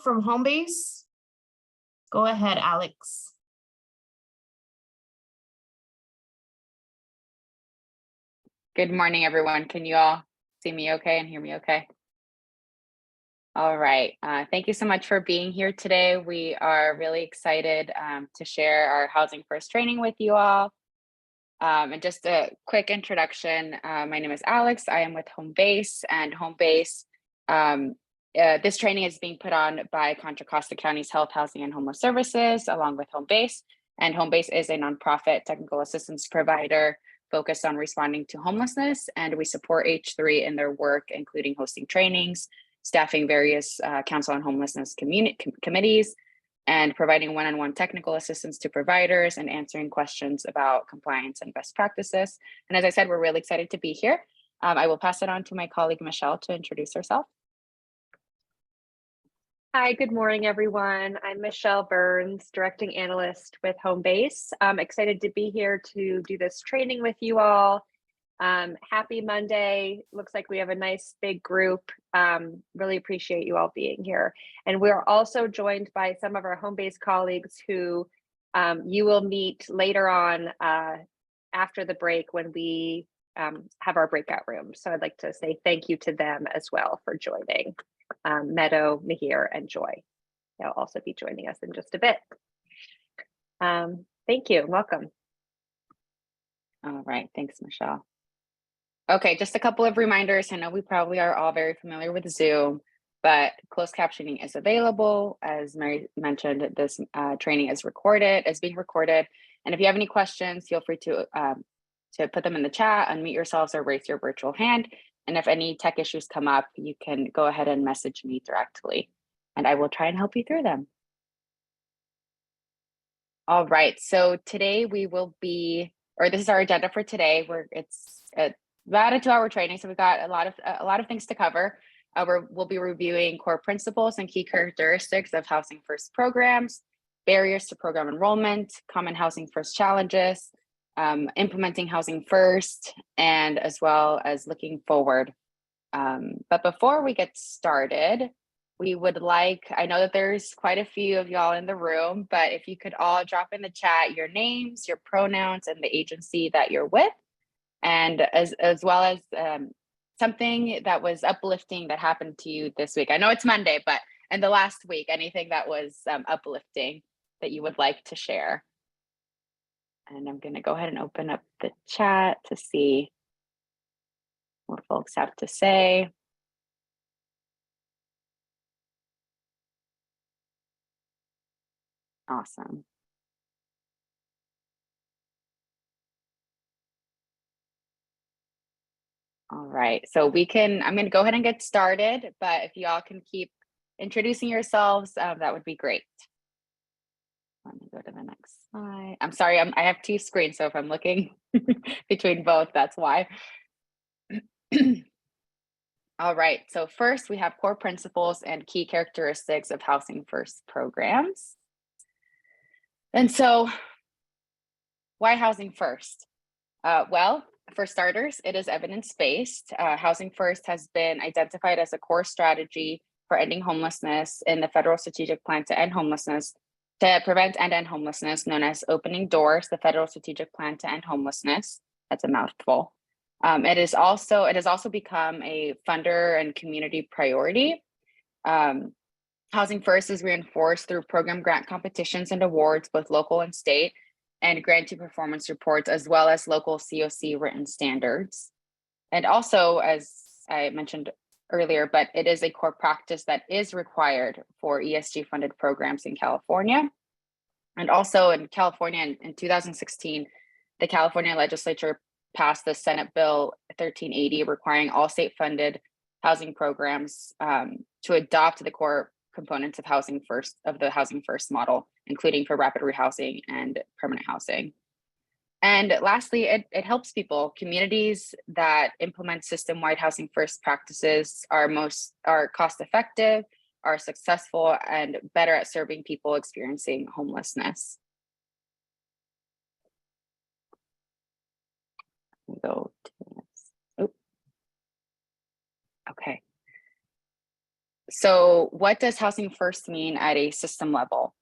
from Homebase. Go ahead, Alex. Good morning, everyone. Can you all see me okay and hear me okay? All right. Thank you so much for being here today. We are really excited to share our Housing First training with you all. And just a quick introduction. My name is Alex. I am with Homebase, and Homebase, this training is being put on by Contra Costa County's Health, Housing, and Homeless Services, along with Homebase. And Homebase is a nonprofit technical assistance provider focused on responding to homelessness, and we support H3 in their work, including hosting trainings, staffing various council on homelessness committees, and providing one-on-one technical assistance to providers and answering questions about compliance and best practices. And as I said, we're really excited to be here. I will pass it on to my colleague, Michelle, to introduce herself. Hi, good morning, everyone. I'm Michelle Burns, Directing Analyst with Homebase. I'm excited to be here to do this training with you all. Happy Monday. Looks like we have a nice big group. Really appreciate you all being here. And we are also joined by some of our Homebase colleagues who you will meet later on after the break when we have our breakout room. So I'd like to say thank you to them as well for joining. Meadow, Mihir, and Joy. They'll also be joining us in just a bit. Thank you. Welcome. All right. Thanks, Michelle. Okay, just a couple of reminders. I know we probably are all very familiar with Zoom, but closed captioning is available. As Mary mentioned, this training is being recorded. And if you have any questions, feel free to put them in the chat, unmute yourselves, or raise your virtual hand. And if any tech issues come up, you can go ahead and message me directly, and I will try and help you through them. All right, so today we will be, or this is our agenda for today. It's about a 2-hour training, so we've got a lot of things to cover. We'll be reviewing core principles and key characteristics of Housing First programs, barriers to program enrollment, common Housing First challenges, implementing Housing First, and as well as looking forward. But before we get started, we would like, I know that there's quite a few of y'all in the room, but if you could all drop in the chat your names, your pronouns, and the agency that you're with, and as well as something that was uplifting that happened to you this week. I know it's Monday, but in the last week, anything that was uplifting that you would like to share. And I'm going to go ahead and open up the chat to see what folks have to say. Awesome. All right, so I'm going to go ahead and get started, but if y'all can keep introducing yourselves, that would be great. Let me go to the next slide. I'm sorry, I have 2 screens, so if I'm looking between both, that's why. All right, so first we have core principles and key characteristics of Housing First programs. And so why Housing First? Well, for starters, it is evidence-based. Housing First has been identified as a core strategy for ending homelessness in the Federal Strategic Plan to End Homelessness, to prevent and end homelessness, known as Opening Doors, the Federal Strategic Plan to End Homelessness. That's a mouthful. It has also become a funder and community priority. Housing First is reinforced through program grant competitions and awards, both local and state, and grantee performance reports, as well as local CoC written standards. And also, as I mentioned earlier, but it is a core practice that is required for ESG funded programs in California. And also in California in 2016, the California legislature passed the Senate Bill 1380, requiring all state funded housing programs to adopt the core components of the Housing First model, including for rapid rehousing and permanent housing. And lastly, it helps people. Communities that implement system-wide Housing First practices are cost effective, are successful, and better at serving people experiencing homelessness. Go to this. Okay. So what does housing first mean at a system level?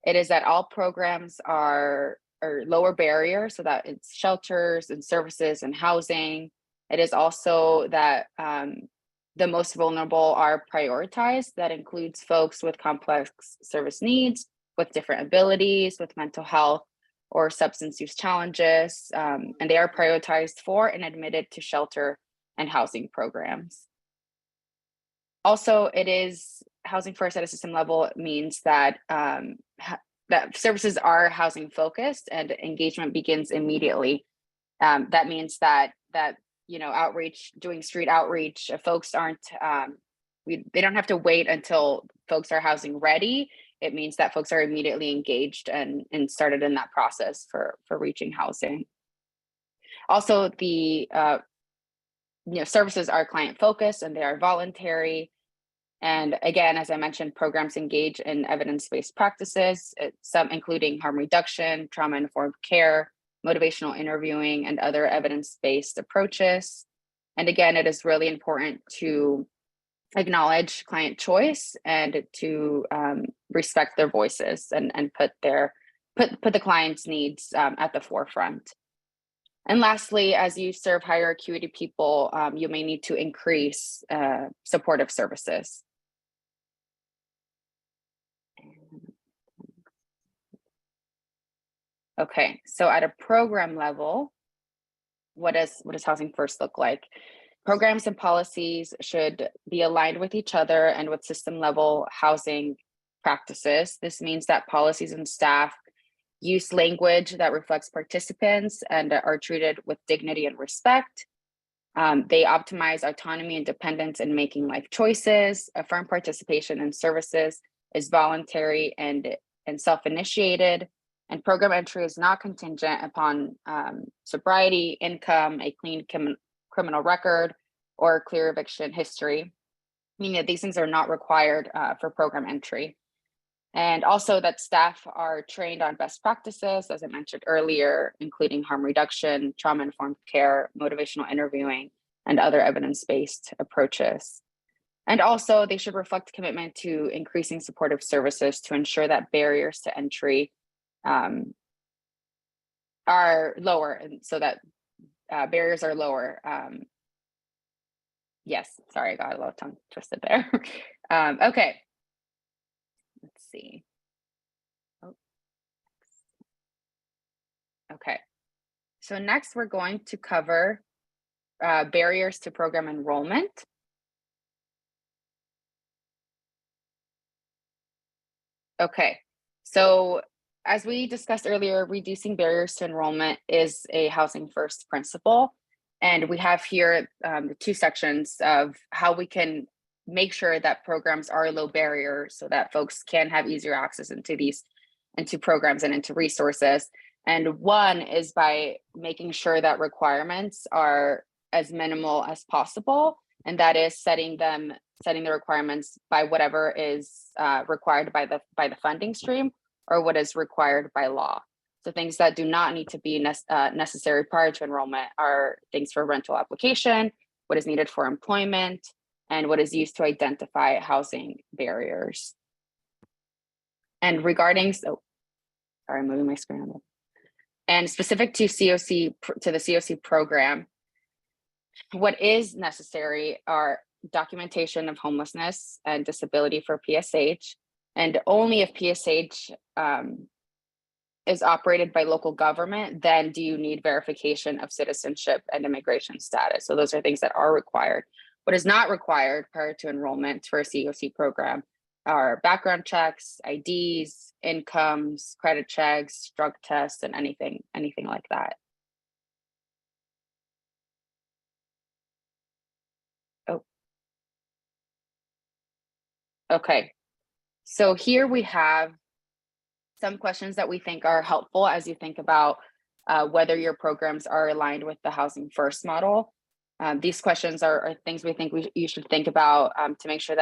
It is that all programs are lower barrier, so that it's shelters and services and housing. It is also that the most vulnerable are prioritized. That includes folks with complex service needs, with different abilities, with mental health or substance use challenges, and they are prioritized for and admitted to shelter and housing programs. Also, it is housing first at a system level means that that services are housing focused and engagement begins immediately. That means that outreach, doing street outreach, folks aren't they don't have to wait until folks are housing ready. It means that folks are immediately engaged and started in that process for reaching housing. Also, the services are client focused and they are voluntary. And again, as I mentioned, programs engage in evidence-based practices, some including harm reduction, trauma-informed care, motivational interviewing, and other evidence-based approaches. And again, it is really important to acknowledge client choice and to respect their voices and put the client's needs at the forefront. And lastly, as you serve higher acuity people, you may need to increase supportive services. Okay, so at a program level, what does housing first look like? Programs and policies should be aligned with each other and with system level housing practices. This means that policies and staff use language that reflects participants and are treated with dignity and respect. They optimize autonomy and dependence in making life choices. Affirm participation in services is voluntary and self-initiated. And program entry is not contingent upon sobriety, income, a clean criminal record, or clear eviction history, meaning that these things are not required for program entry. And also that staff are trained on best practices, as I mentioned earlier, including harm reduction, trauma-informed care, motivational interviewing, and other evidence-based approaches. And also they should reflect commitment to increasing supportive services to ensure that barriers to entry are lower, and so that barriers are lower. Yes, sorry, I got a little tongue twisted there. Okay, let's see. Oh. Okay, so next we're going to cover barriers to program enrollment. Okay, so as we discussed earlier, reducing barriers to enrollment is a housing first principle. And we have here the two sections of how we can make sure that programs are low barrier so that folks can have easier access into programs and into resources. And one is by making sure that requirements are as minimal as possible. And that is setting the requirements by whatever is required by the funding stream or what is required by law. So things that do not need to be necessary prior to enrollment are things for rental application, what is needed for employment, and what is used to identify housing barriers. And regarding, sorry, I'm moving my screen a little. And specific to the CoC program, what is necessary are documentation of homelessness and disability for PSH, and only if PSH is operated by local government, then do you need verification of citizenship and immigration status. So those are things that are required. What is not required prior to enrollment for a CoC program are background checks, IDs, incomes, credit checks, drug tests, and anything like that. Oh. Okay. So here we have some questions that we think are helpful as you think about whether your programs are aligned with the Housing First model. These questions are things we think you should think about to make sure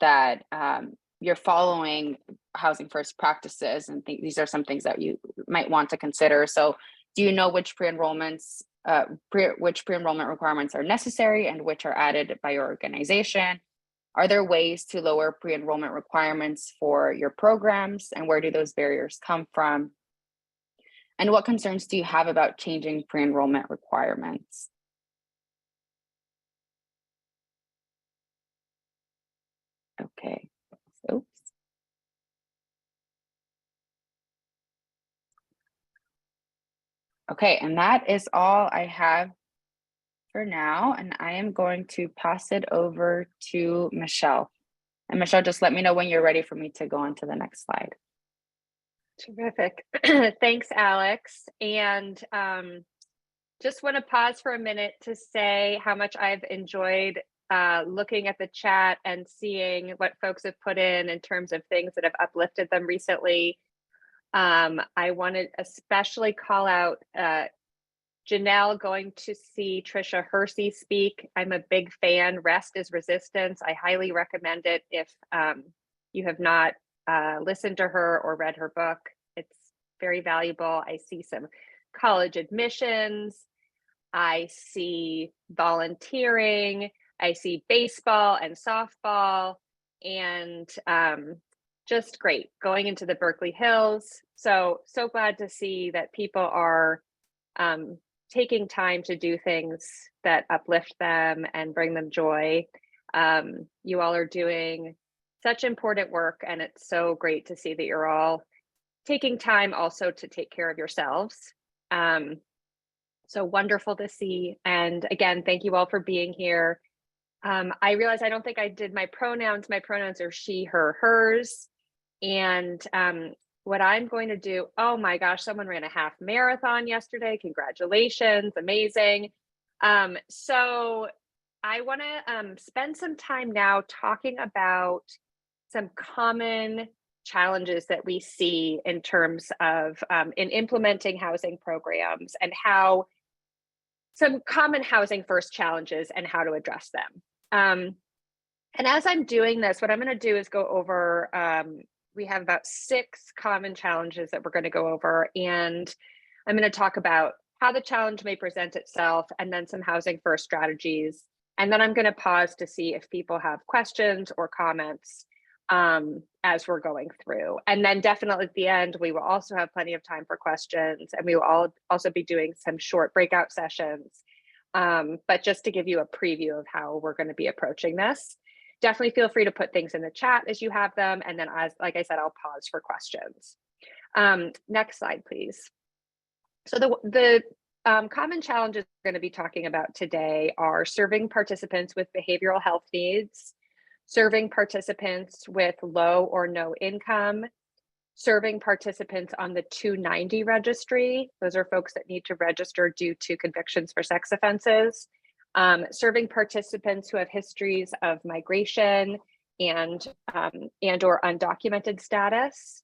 that you're following Housing First practices, and these are some things that you might want to consider. So, do you know which pre-enrollment requirements are necessary and which are added by your organization? Are there ways to lower pre-enrollment requirements for your programs, and where do those barriers come from? And what concerns do you have about changing pre-enrollment requirements? Okay, oops. Okay, and that is all I have for now, and I am going to pass it over to Michelle. And Michelle, just let me know when you're ready for me to go on to the next slide. Terrific. Thanks, Alex. And just want to pause for a minute to say how much I've enjoyed looking at the chat and seeing what folks have put in terms of things that have uplifted them recently. I want to especially call out Janelle going to see Trisha Hersey speak. I'm a big fan. Rest is Resistance. I highly recommend it if you have not listened to her or read her book. It's very valuable. I see some college admissions. I see volunteering. I see baseball and softball, and just great going into the Berkeley Hills. So glad to see that people are taking time to do things that uplift them and bring them joy. You all are doing such important work, and it's so great to see that you're all taking time also to take care of yourselves. So wonderful to see. And again, thank you all for being here. I realize I don't think I did my pronouns. My pronouns are she, her, hers. And what I'm going to do, oh my gosh, someone ran a half marathon yesterday. Congratulations, amazing. So I want to spend some time now talking about some common challenges that we see in terms of in implementing housing programs, and how some common housing first challenges and how to address them. And as I'm doing this, what I'm going to do is go over, we have about 6 common challenges that we're going to go over, and I'm going to talk about how the challenge may present itself, and then some housing first strategies. And then I'm going to pause to see if people have questions or comments as we're going through. And then definitely at the end, we will also have plenty of time for questions, and we will also be doing some short breakout sessions. But just to give you a preview of how we're going to be approaching this, definitely feel free to put things in the chat as you have them. And then like I said, I'll pause for questions. Next slide, please. So the common challenges we're going to be talking about today are serving participants with behavioral health needs, serving participants with low or no income, serving participants on the 290 registry. Those are folks that need to register due to convictions for sex offenses. Serving participants who have histories of migration and or undocumented status,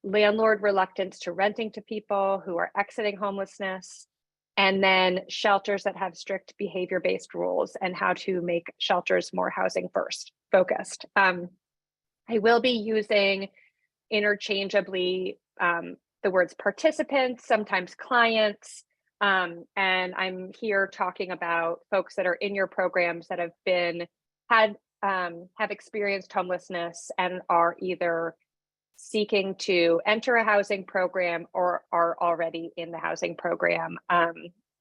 landlord reluctance to renting to people who are exiting homelessness, and then shelters that have strict behavior-based rules, and how to make shelters more housing first focused. I will be using interchangeably the words participants, sometimes clients, and I'm here talking about folks that are in your programs that have experienced homelessness and are either seeking to enter a housing program or are already in the housing program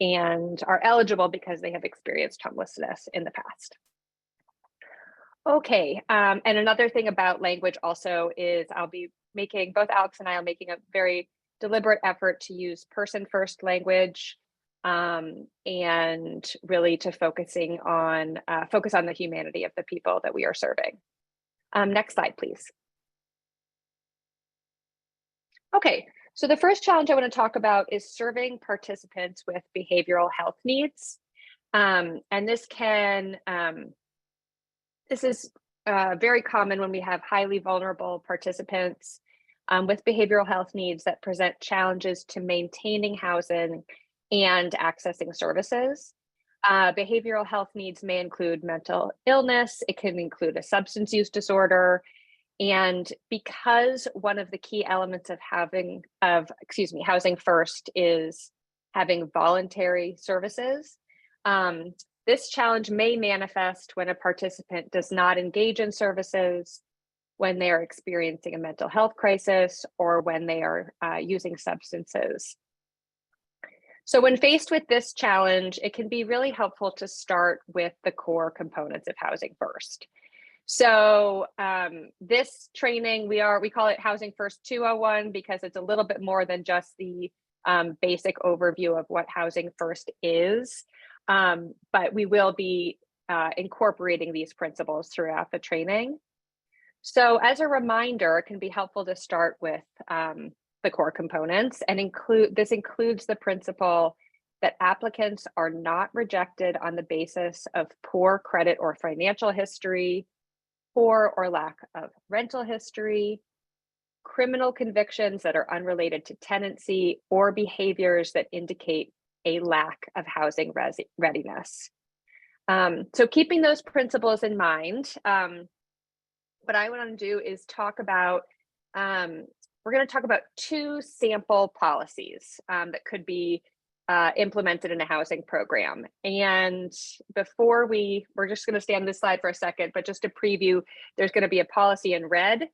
and are eligible because they have experienced homelessness in the past. Okay, and another thing about language also is both Alex and I are making a very deliberate effort to use person-first language and really to focus on the humanity of the people that we are serving. Next slide, please. Okay, so the first challenge I want to talk about is serving participants with behavioral health needs. And this is very common when we have highly vulnerable participants with behavioral health needs that present challenges to maintaining housing and accessing services. Behavioral health needs may include mental illness. It can include a substance use disorder. And because one of the key elements of housing first is having voluntary services, This challenge may manifest when a participant does not engage in services, when they are experiencing a mental health crisis, or when they are using substances. So when faced with this challenge, it can be really helpful to start with the core components of Housing First. So this training, we call it Housing First 201 because it's a little bit more than just the basic overview of what Housing First is. But we will be incorporating these principles throughout the training. So as a reminder, it can be helpful to start with the core components and includes the principle that applicants are not rejected on the basis of poor credit or financial history, poor or lack of rental history, criminal convictions that are unrelated to tenancy, or behaviors that indicate a lack of housing readiness. So keeping those principles in mind, what I want to do is talk about, we're going to talk about 2 sample policies that could be implemented in a housing program. And before we're just going to stay on this slide for a second, but just to preview, there's going to be a policy in red,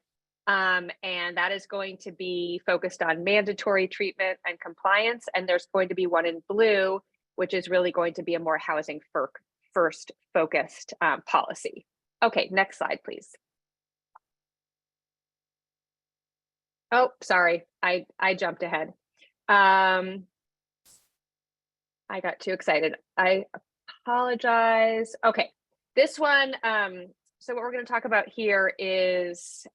and that is going to be focused on mandatory treatment and compliance. And there's going to be one in blue, which is really going to be a more Housing First focused policy. Okay, next slide, please. Oh, sorry, I jumped ahead. I got too excited. I apologize. Okay, this one, so what we're going to talk about here is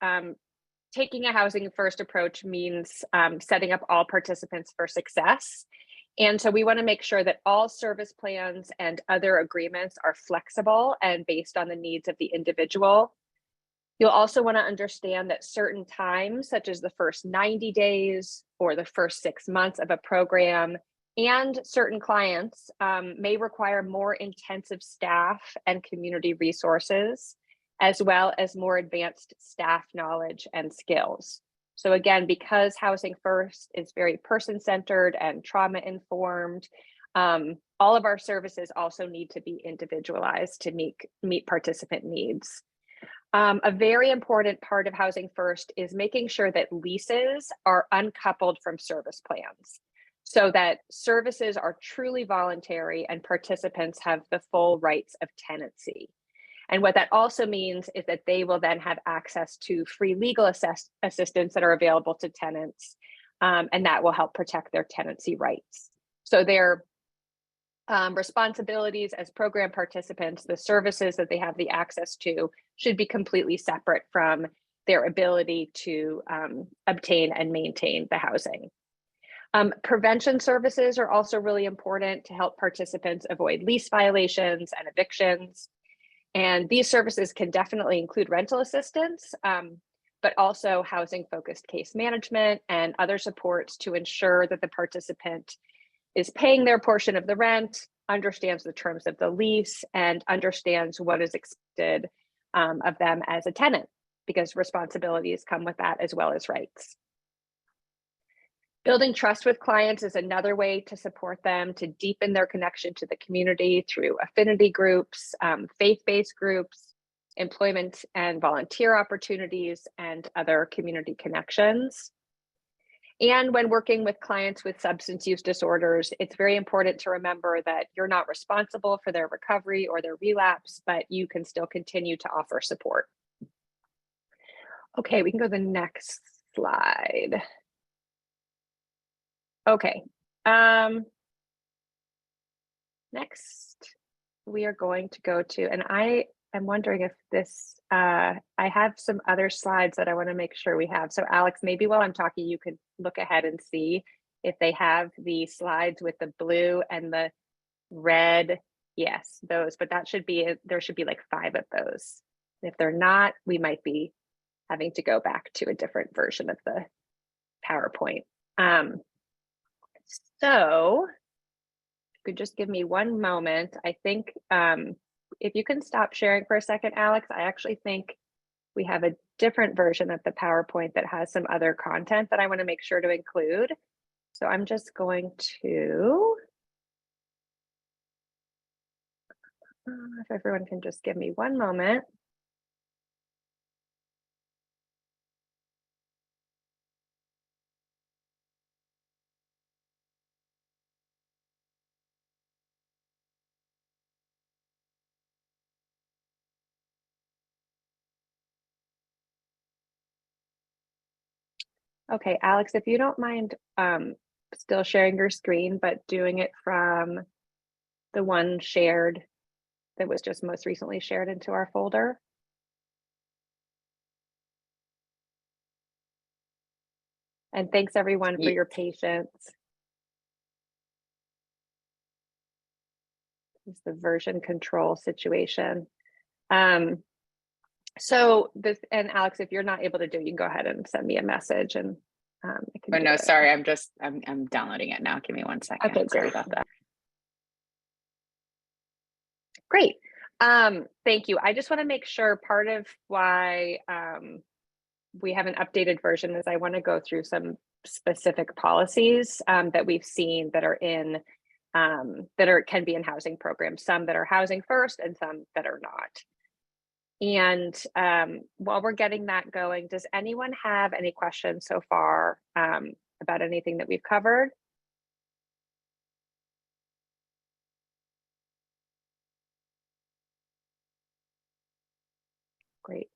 taking a Housing First approach means setting up all participants for success. And so we want to make sure that all service plans and other agreements are flexible and based on the needs of the individual. You'll also want to understand that certain times, such as the first 90 days or the first 6 months of a program, and certain clients may require more intensive staff and community resources, as well as more advanced staff knowledge and skills. So again, because Housing First is very person-centered and trauma-informed, all of our services also need to be individualized to meet participant needs. A very important part of Housing First is making sure that leases are uncoupled from service plans so that services are truly voluntary and participants have the full rights of tenancy. And what that also means is that they will then have access to free legal assistance that are available to tenants, and that will help protect their tenancy rights. So their responsibilities as program participants, the services that they have the access to, should be completely separate from their ability to obtain and maintain the housing. Prevention services are also really important to help participants avoid lease violations and evictions. And these services can definitely include rental assistance, but also housing-focused case management and other supports to ensure that the participant is paying their portion of the rent, understands the terms of the lease, and understands what is expected of them as a tenant, because responsibilities come with that as well as rights. Building trust with clients is another way to support them to deepen their connection to the community through affinity groups, faith-based groups, employment and volunteer opportunities, and other community connections. And when working with clients with substance use disorders, it's very important to remember that you're not responsible for their recovery or their relapse, but you can still continue to offer support. Okay, we can go to the next slide. Okay, next we are going to go to, and I am wondering if this, I have some other slides that I want to make sure we have. So Alex, maybe while I'm talking, you could look ahead and see if they have the slides with the blue and the red. Yes, those, but that should be, there should be like 5 of those. If they're not, we might be having to go back to a different version of the PowerPoint. So if you could just give me one moment. I think if you can stop sharing for a second, Alex, I actually think we have a different version of the PowerPoint that has some other content that I want to make sure to include. So I'm just going to If everyone can just give me one moment. Okay, Alex, if you don't mind still sharing your screen, but doing it from the one shared that was just most recently shared into our folder. And thanks everyone for your patience. It's the version control situation. So this, and Alex, if you're not able to do it, you can go ahead and send me a message and I can Oh do no, it. sorry, I'm downloading it now. Give me 1 second. Okay, Sorry great. about that. Great. Thank you. I just want to make sure part of why we have an updated version is I want to go through some specific policies that we've seen that are in can be in housing programs, some that are housing first and some that are not. And while we're getting that going, does anyone have any questions so far about anything that we've covered? Great.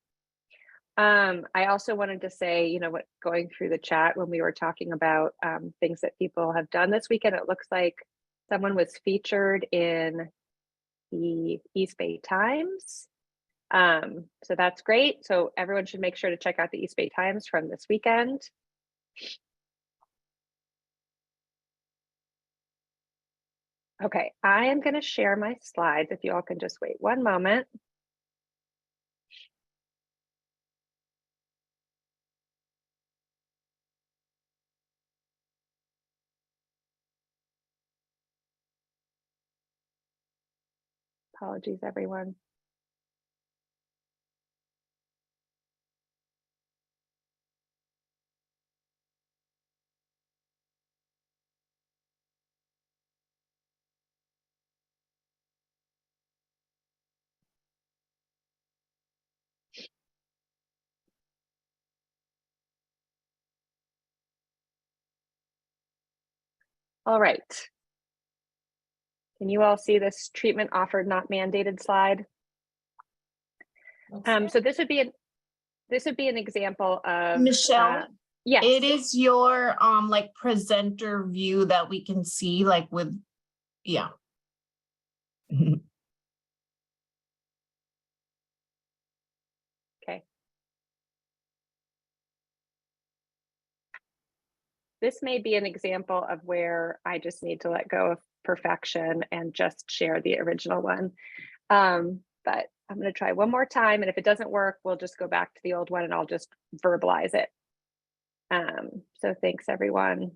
I also wanted to say, you know, what going through the chat when we were talking about things that people have done this weekend, it looks like someone was featured in the East Bay Times. So that's great. So everyone should make sure to check out the East Bay Times from this weekend. Okay, I am going to share my slides if you all can just wait one moment. Apologies, everyone. All right. Can you all see this treatment offered not mandated slide? So this would be an example of Michelle, yes. it is your like presenter view that we can see like with, yeah. Okay. This may be an example of where I just need to let go of perfection and just share the original one. But I'm going to try one more time. And if it doesn't work, we'll just go back to the old one and I'll just verbalize it. So thanks, everyone.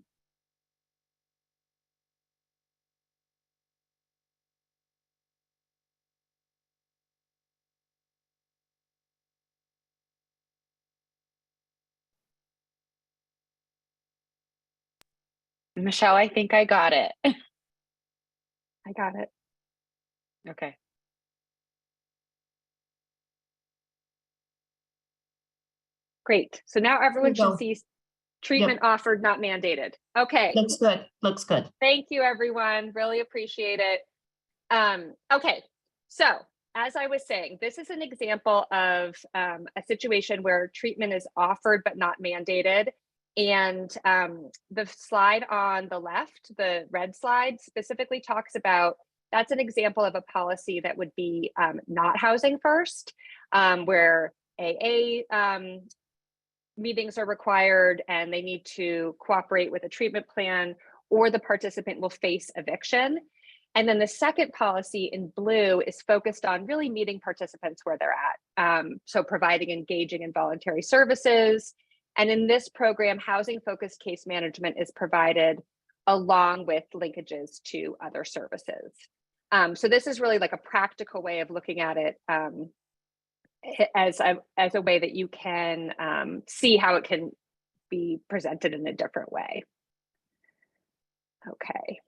Michelle, I think I got it. I got it. Okay. Great. So now everyone should see treatment offered, not mandated. Okay. Looks good. Looks good. Thank you, everyone. Really appreciate it. Okay. So as I was saying, this is an example of a situation where treatment is offered but not mandated. And the slide on the left, the red slide, specifically talks about that's an example of a policy that would be not housing first, where AA meetings are required and they need to cooperate with a treatment plan, or the participant will face eviction. And then the second policy in blue is focused on really meeting participants where they're at. So providing engaging and voluntary services. And in this program, housing-focused case management is provided along with linkages to other services. So this is really like a practical way of looking at it as a way that you can see how it can be presented in a different way. Okay.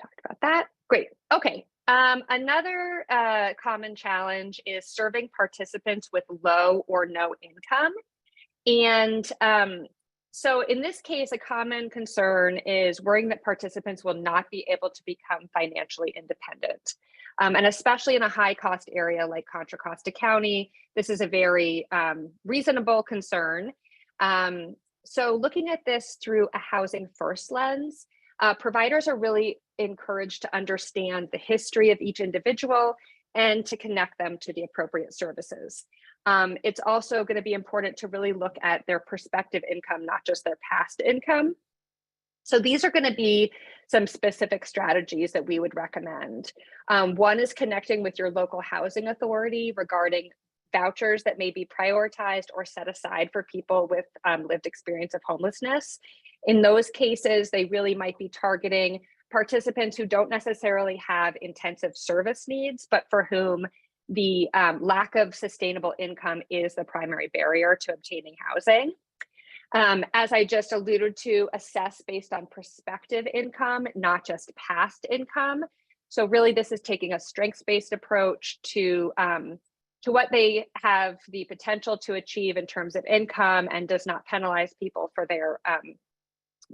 talked about that. Great. Okay. Another common challenge is serving participants with low or no income. And so in this case, a common concern is worrying that participants will not be able to become financially independent. And especially in a high cost area like Contra Costa County, this is a very reasonable concern. So looking at this through a housing first lens, providers are really encouraged to understand the history of each individual and to connect them to the appropriate services. It's also going to be important to really look at their prospective income, not just their past income. So these are going to be some specific strategies that we would recommend. One is connecting with your local housing authority regarding vouchers that may be prioritized or set aside for people with lived experience of homelessness. In those cases, they really might be targeting participants who don't necessarily have intensive service needs, but for whom the lack of sustainable income is the primary barrier to obtaining housing. As I just alluded to, assess based on prospective income, not just past income. So really this is taking a strengths-based approach to what they have the potential to achieve in terms of income and does not penalize people for their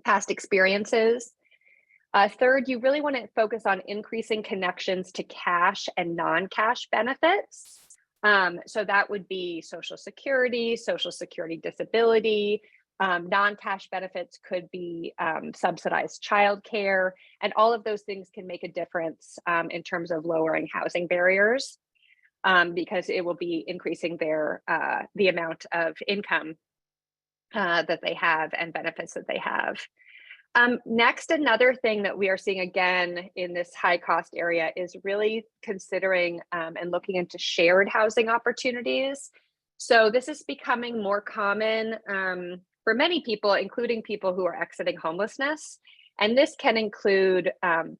past experiences. Third, you really want to focus on increasing connections to cash and non-cash benefits. So that would be Social Security disability. Non-cash benefits could be subsidized childcare, and all of those things can make a difference in terms of lowering housing barriers because it will be increasing their the amount of income that they have and benefits that they have. Next, another thing that we are seeing again in this high cost area is really considering and looking into shared housing opportunities. So this is becoming more common for many people, including people who are exiting homelessness. And this can include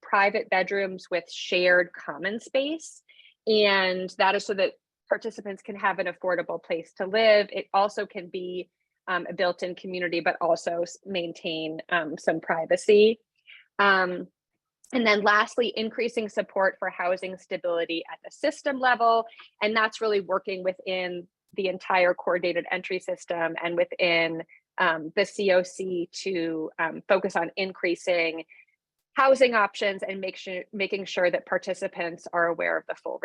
private bedrooms with shared common space. And that is so that participants can have an affordable place to live. It also can be a built-in community, but also maintain some privacy. And then lastly, increasing support for housing stability at the system level. And that's really working within the entire coordinated entry system and within the CoC to focus on increasing housing options and making sure that participants are aware of the full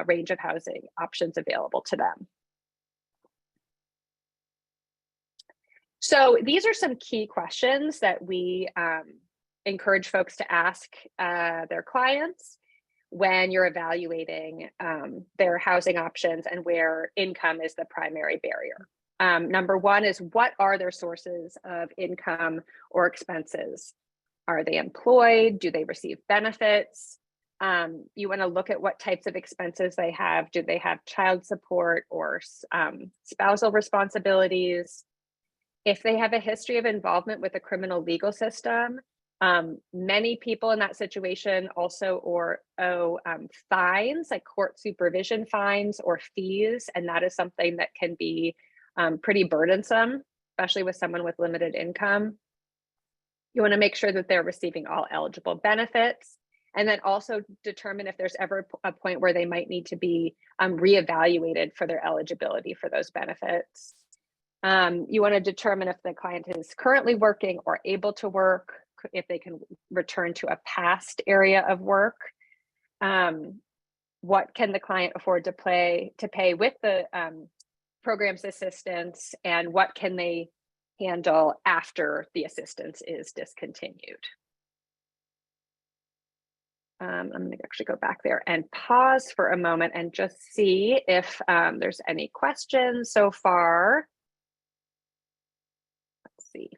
range of housing options available to them. So these are some key questions that we encourage folks to ask their clients when you're evaluating their housing options and where income is the primary barrier. Number one is, what are their sources of income or expenses? Are they employed? Do they receive benefits? You want to look at what types of expenses they have. Do they have child support or spousal responsibilities? If they have a history of involvement with the criminal legal system, many people in that situation also owe fines, like court supervision fines or fees, and that is something that can be pretty burdensome, especially with someone with limited income. You want to make sure that they're receiving all eligible benefits, and then also determine if there's ever a point where they might need to be reevaluated for their eligibility for those benefits. You want to determine if the client is currently working or able to work, if they can return to a past area of work. What can the client afford to pay with the program's assistance, and what can they handle after the assistance is discontinued? I'm going to actually go back there and pause for a moment and just see if there's any questions so far. Let's see.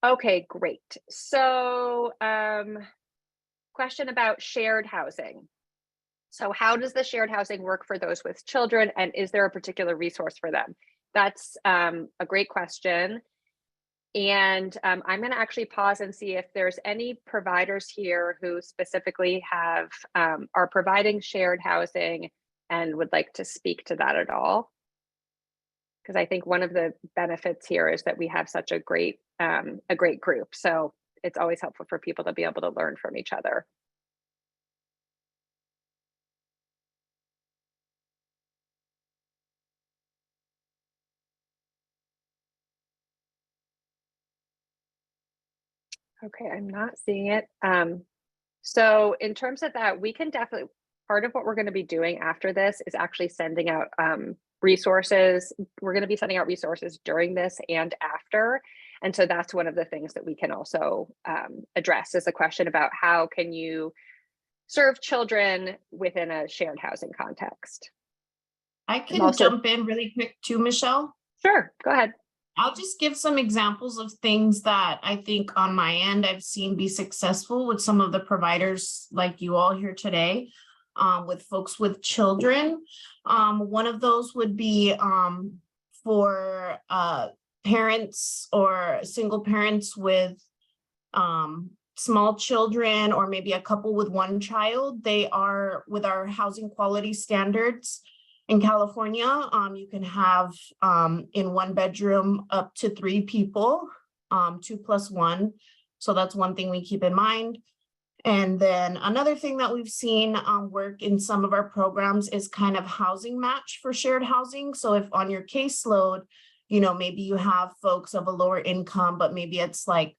Okay, great. So question about shared housing. So how does the shared housing work for those with children, and is there a particular resource for them? That's a great question. And I'm going to actually pause and see if there's any providers here who specifically have are providing shared housing and would like to speak to that at all. because I think one of the benefits here is that we have such a great group. So it's always helpful for people to be able to learn from each other. Okay, I'm not seeing it. So in terms of that, we can definitely, part of what we're going to be doing after this is actually sending out resources. We're going to be sending out resources during this and after. And so that's one of the things that we can also address, is a question about how can you serve children within a shared housing context. I can jump in really quick too, Michelle. Sure, go ahead. I'll just give some examples of things that I think on my end I've seen be successful with some of the providers like you all here today, with folks with children. One of those would be for parents or single parents with small children, or maybe a couple with one child. They are, with our housing quality standards in California, you can have in one bedroom up to 3 people, 2+1. So that's one thing we keep in mind. And then another thing that we've seen work in some of our programs is kind of housing match for shared housing. So if on your caseload, maybe you have folks of a lower income, but maybe it's like,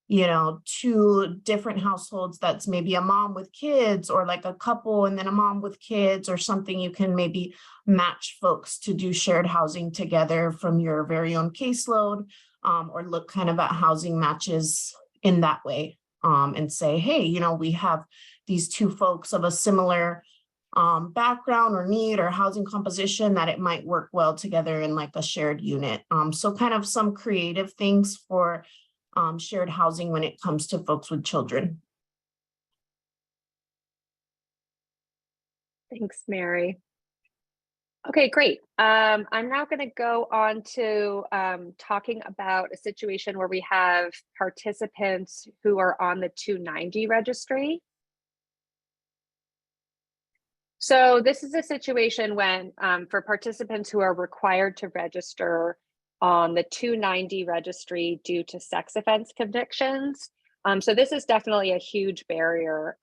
2 different households, that's maybe a mom with kids, or like a couple and then a mom with kids or something, you can maybe match folks to do shared housing together from your very own caseload, or look kind of at housing matches in that way, and say, hey, we have these 2 folks of a similar background or need or housing composition, that it might work well together in like a shared unit. So kind of some creative things for shared housing when it comes to folks with children. Thanks, Mary. Okay, great. I'm now going to go on to talking about a situation where we have participants who are on the 290 registry. So this is a situation when for participants who are required to register on the 290 registry due to sex offense convictions. So this is definitely a huge barrier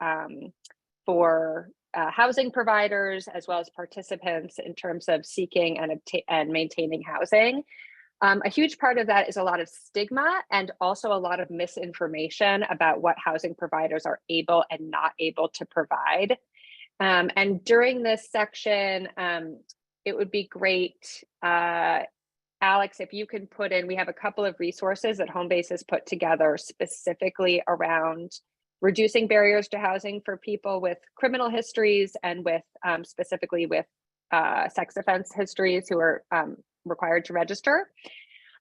for housing providers as well as participants in terms of seeking and maintaining housing. A huge part of that is a lot of stigma and also a lot of misinformation about what housing providers are able and not able to provide. And during this section, it would be great, Alex, if you can put in, we have a couple of resources that Homebase has put together specifically around reducing barriers to housing for people with criminal histories and with specifically with sex offense histories who are required to register.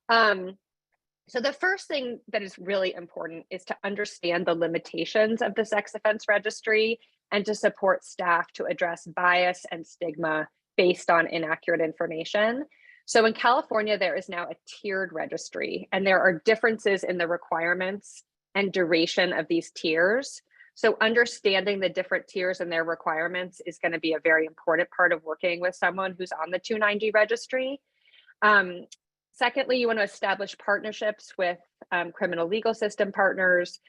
So the first thing that is really important is to understand the limitations of the sex offense registry and to support staff to address bias and stigma based on inaccurate information. So in California, there is now a tiered registry, and there are differences in the requirements and duration of these tiers. So understanding the different tiers and their requirements is going to be a very important part of working with someone who's on the 290 registry. Secondly, you want to establish partnerships with criminal legal system partners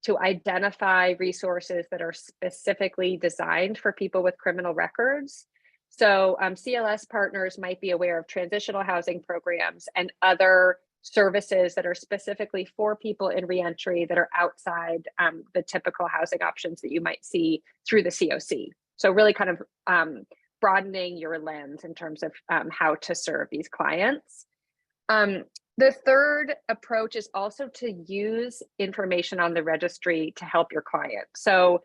to identify resources that are specifically designed for people with criminal records. So CLS partners might be aware of transitional housing programs and other services that are specifically for people in reentry that are outside the typical housing options that you might see through the CoC. So really kind of broadening your lens in terms of how to serve these clients. The third approach is also to use information on the registry to help your client. So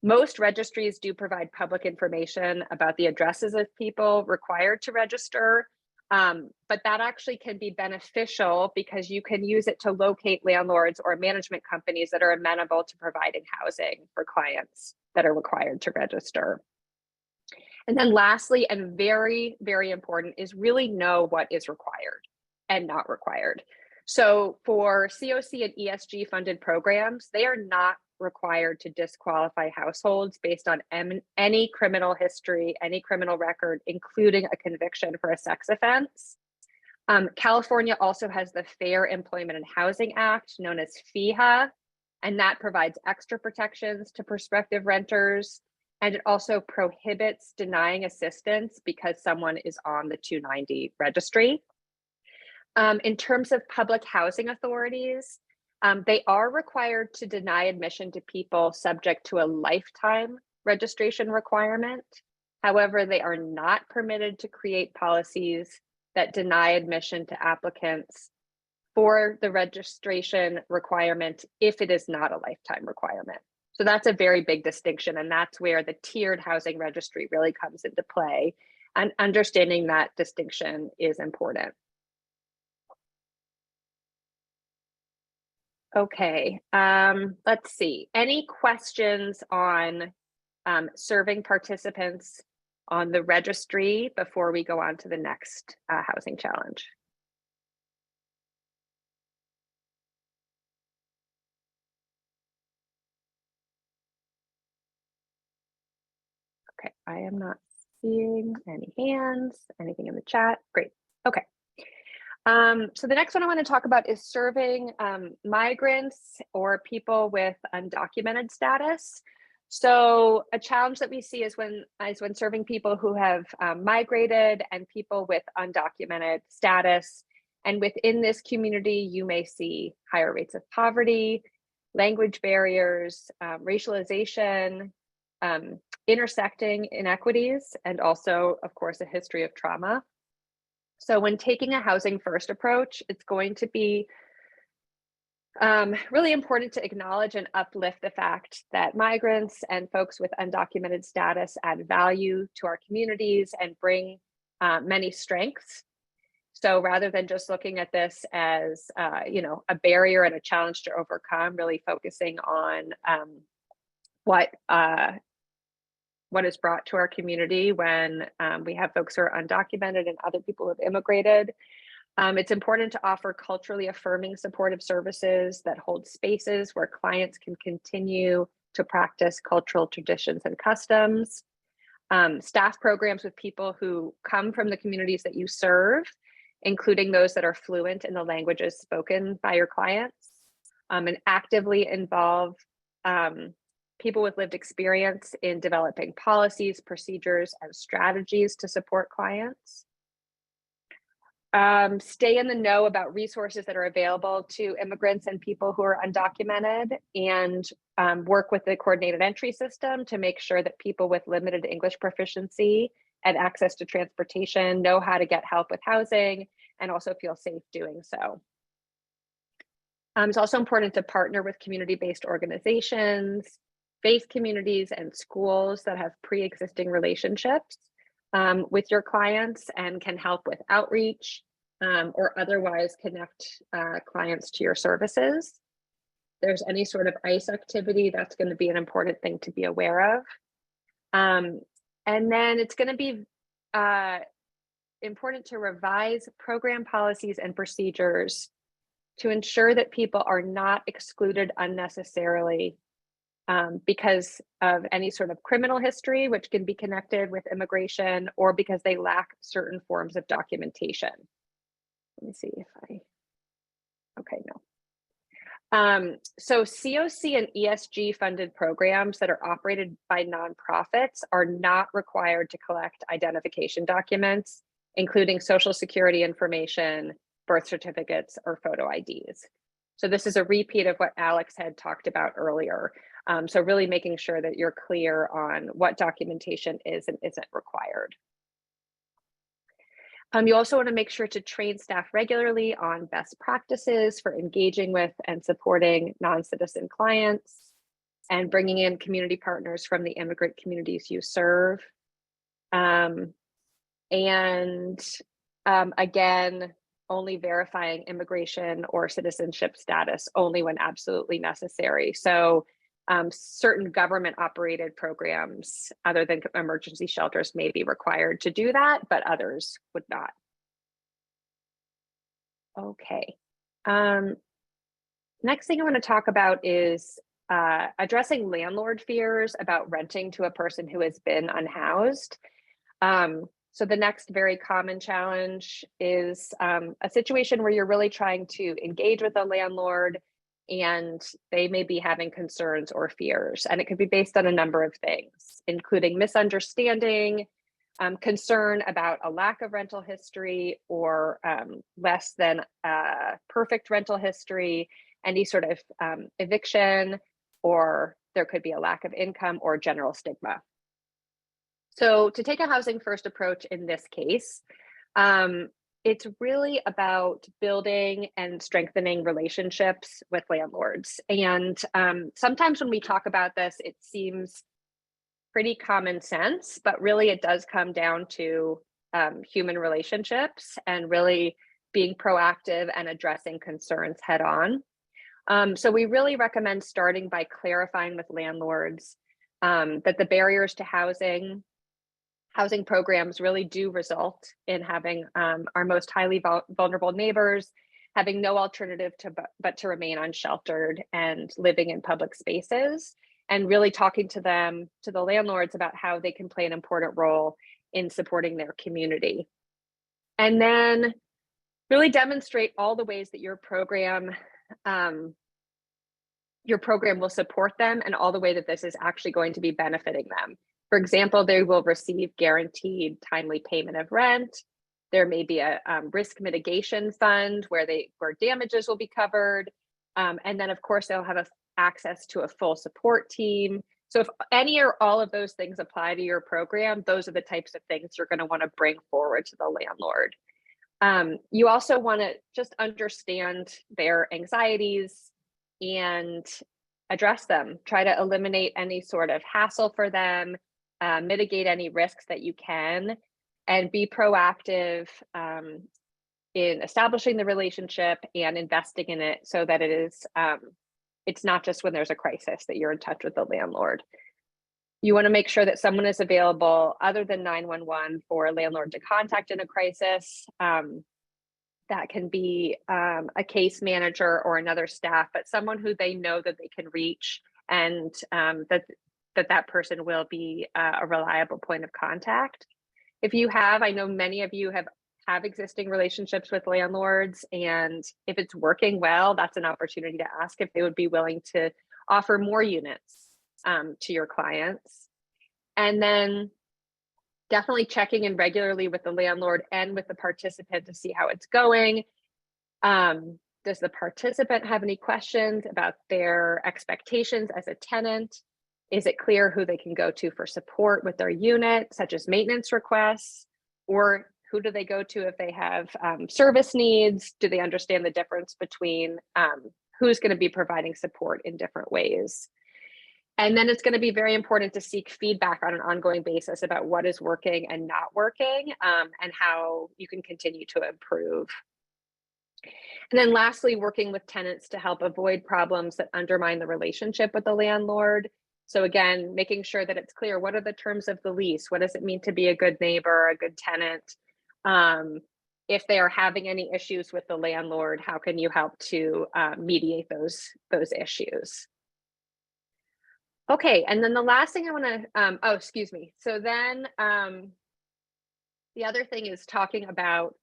most registries do provide public information about the addresses of people required to register, but that actually can be beneficial because you can use it to locate landlords or management companies that are amenable to providing housing for clients that are required to register. And then lastly, and very, very important, is really know what is required and not required. So for CoC and ESG funded programs, they are not required to disqualify households based on any criminal history, any criminal record, including a conviction for a sex offense. California also has the Fair Employment and Housing Act, known as FEHA, and that provides extra protections to prospective renters. And it also prohibits denying assistance because someone is on the 290 registry. In terms of public housing authorities, they are required to deny admission to people subject to a lifetime registration requirement. However, they are not permitted to create policies that deny admission to applicants for the registration requirement if it is not a lifetime requirement. So that's a very big distinction, and that's where the tiered housing registry really comes into play, and understanding that distinction is important. Okay, let's see. Any questions on serving participants on the registry before we go on to the next housing challenge? Okay, I am not seeing any hands, anything in the chat. Great. Okay. So the next one I want to talk about is serving migrants or people with undocumented status. So a challenge that we see is when serving people who have migrated and people with undocumented status. And within this community, you may see higher rates of poverty, language barriers, racialization, intersecting inequities, and also, of course, a history of trauma. So when taking a housing first approach, it's going to be really important to acknowledge and uplift the fact that migrants and folks with undocumented status add value to our communities and bring many strengths. So rather than just looking at this as a barrier and a challenge to overcome, really focusing on what is brought to our community when we have folks who are undocumented and other people who have immigrated. It's important to offer culturally affirming supportive services that hold spaces where clients can continue to practice cultural traditions and customs. Staff programs with people who come from the communities that you serve, including those that are fluent in the languages spoken by your clients, and actively involve people with lived experience in developing policies, procedures, and strategies to support clients. Stay in the know about resources that are available to immigrants and people who are undocumented, and work with the coordinated entry system to make sure that people with limited English proficiency and access to transportation know how to get help with housing and also feel safe doing so. It's also important to partner with community-based organizations, faith communities, and schools that have pre-existing relationships with your clients and can help with outreach or otherwise connect clients to your services. If there's any sort of ICE activity, that's going to be an important thing to be aware of. And then it's going to be important to revise program policies and procedures to ensure that people are not excluded unnecessarily because of any sort of criminal history, which can be connected with immigration, or because they lack certain forms of documentation. Let me see if okay, no. So CoC and ESG funded programs that are operated by nonprofits are not required to collect identification documents, including social security information, birth certificates, or photo IDs. So this is a repeat of what Alex had talked about earlier. So really making sure that you're clear on what documentation is and isn't required. You also want to make sure to train staff regularly on best practices for engaging with and supporting non-citizen clients, and bringing in community partners from the immigrant communities you serve. Again, only verifying immigration or citizenship status only when absolutely necessary. So certain government operated programs other than emergency shelters may be required to do that, but others would not. Okay. Next thing I want to talk about is addressing landlord fears about renting to a person who has been unhoused. So the next very common challenge is a situation where you're really trying to engage with a landlord and they may be having concerns or fears. And it could be based on a number of things, including misunderstanding, concern about a lack of rental history or less than perfect rental history, any sort of eviction, or there could be a lack of income or general stigma. So to take a housing first approach in this case, it's really about building and strengthening relationships with landlords. And sometimes when we talk about this, it seems pretty common sense, but really it does come down to human relationships and really being proactive and addressing concerns head on. So we really recommend starting by clarifying with landlords that the barriers to housing programs really do result in having our most highly vulnerable neighbors having no alternative but to remain unsheltered and living in public spaces, and really talking to the landlords about how they can play an important role in supporting their community. And then really demonstrate all the ways that your program will support them and all the way that this is actually going to be benefiting them. For example, they will receive guaranteed timely payment of rent. There may be a risk mitigation fund where damages will be covered. And then of course, they'll have access to a full support team. So if any or all of those things apply to your program, those are the types of things you're going to want to bring forward to the landlord. You also want to just understand their anxieties and address them. Try to eliminate any sort of hassle for them, mitigate any risks that you can, and be proactive in establishing the relationship and investing in it so that it's not just when there's a crisis that you're in touch with the landlord. You want to make sure that someone is available other than 911 for a landlord to contact in a crisis. That can be a case manager or another staff, but someone who they know that they can reach, and that person will be a reliable point of contact. If you have, I know many of you have existing relationships with landlords, and if it's working well, that's an opportunity to ask if they would be willing to offer more units to your clients. And then definitely checking in regularly with the landlord and with the participant to see how it's going. Does the participant have any questions about their expectations as a tenant? Is it clear who they can go to for support with their unit, such as maintenance requests? Or who do they go to if they have service needs? Do they understand the difference between who's going to be providing support in different ways? And then it's going to be very important to seek feedback on an ongoing basis about what is working and not working, and how you can continue to improve. And then lastly, working with tenants to help avoid problems that undermine the relationship with the landlord. So again, making sure that it's clear, what are the terms of the lease? What does it mean to be a good neighbor, a good tenant? If they are having any issues with the landlord, how can you help to mediate those issues? Okay, and then the last thing I want to, excuse me. So then the other thing is talking about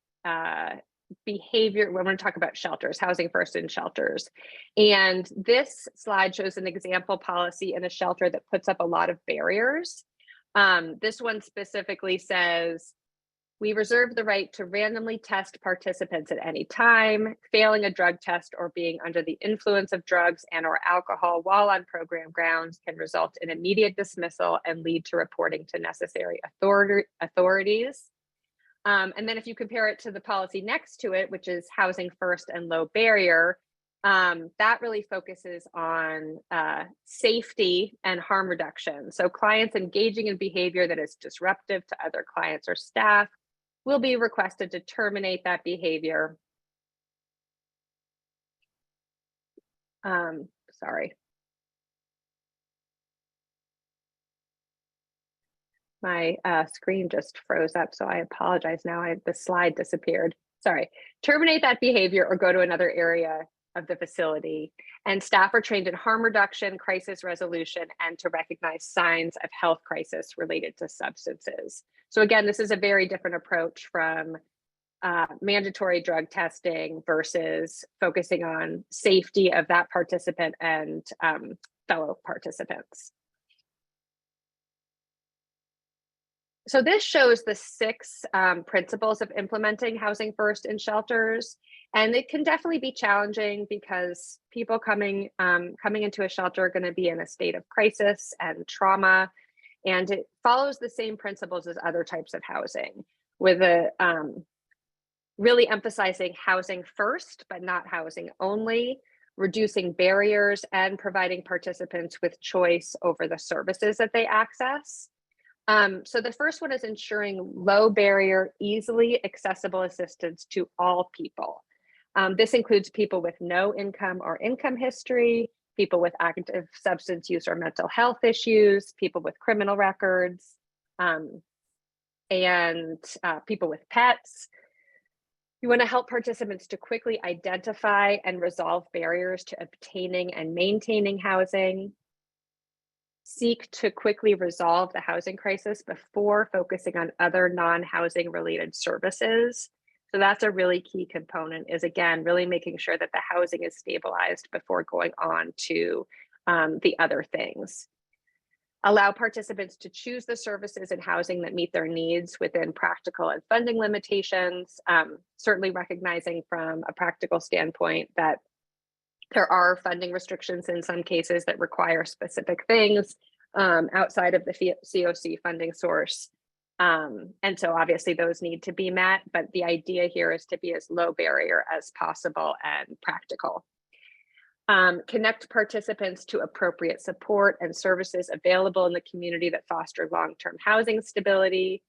behavior. We're going to talk about shelters, housing first in shelters. And this slide shows an example policy in a shelter that puts up a lot of barriers. This one specifically says, we reserve the right to randomly test participants at any time. Failing a drug test or being under the influence of drugs and or alcohol while on program grounds can result in immediate dismissal and lead to reporting to necessary authorities. And then if you compare it to the policy next to it, which is housing first and low barrier, that really focuses on safety and harm reduction. So clients engaging in behavior that is disruptive to other clients or staff will be requested to terminate that behavior. Sorry. My screen just froze up, so I apologize. Now the slide disappeared. Sorry. Terminate that behavior or go to another area of the facility. And staff are trained in harm reduction, crisis resolution, and to recognize signs of health crisis related to substances. So again, this is a very different approach from mandatory drug testing versus focusing on safety of that participant and fellow participants. So this shows the 6 principles of implementing housing first in shelters, and it can definitely be challenging because people coming into a shelter are going to be in a state of crisis and trauma, and it follows the same principles as other types of housing, with a really emphasizing housing first, but not housing only, reducing barriers, and providing participants with choice over the services that they access. So the first one is ensuring low barrier, easily accessible assistance to all people. This includes people with no income or income history, people with active substance use or mental health issues, people with criminal records, and people with pets. You want to help participants to quickly identify and resolve barriers to obtaining and maintaining housing. Seek to quickly resolve the housing crisis before focusing on other non-housing related services. So that's a really key component, is again, really making sure that the housing is stabilized before going on to the other things. Allow participants to choose the services and housing that meet their needs within practical and funding limitations, certainly recognizing from a practical standpoint that there are funding restrictions in some cases that require specific things outside of the CoC funding source. And so obviously those need to be met, but the idea here is to be as low barrier as possible and practical. Connect participants to appropriate support and services available in the community that foster long-term housing stability.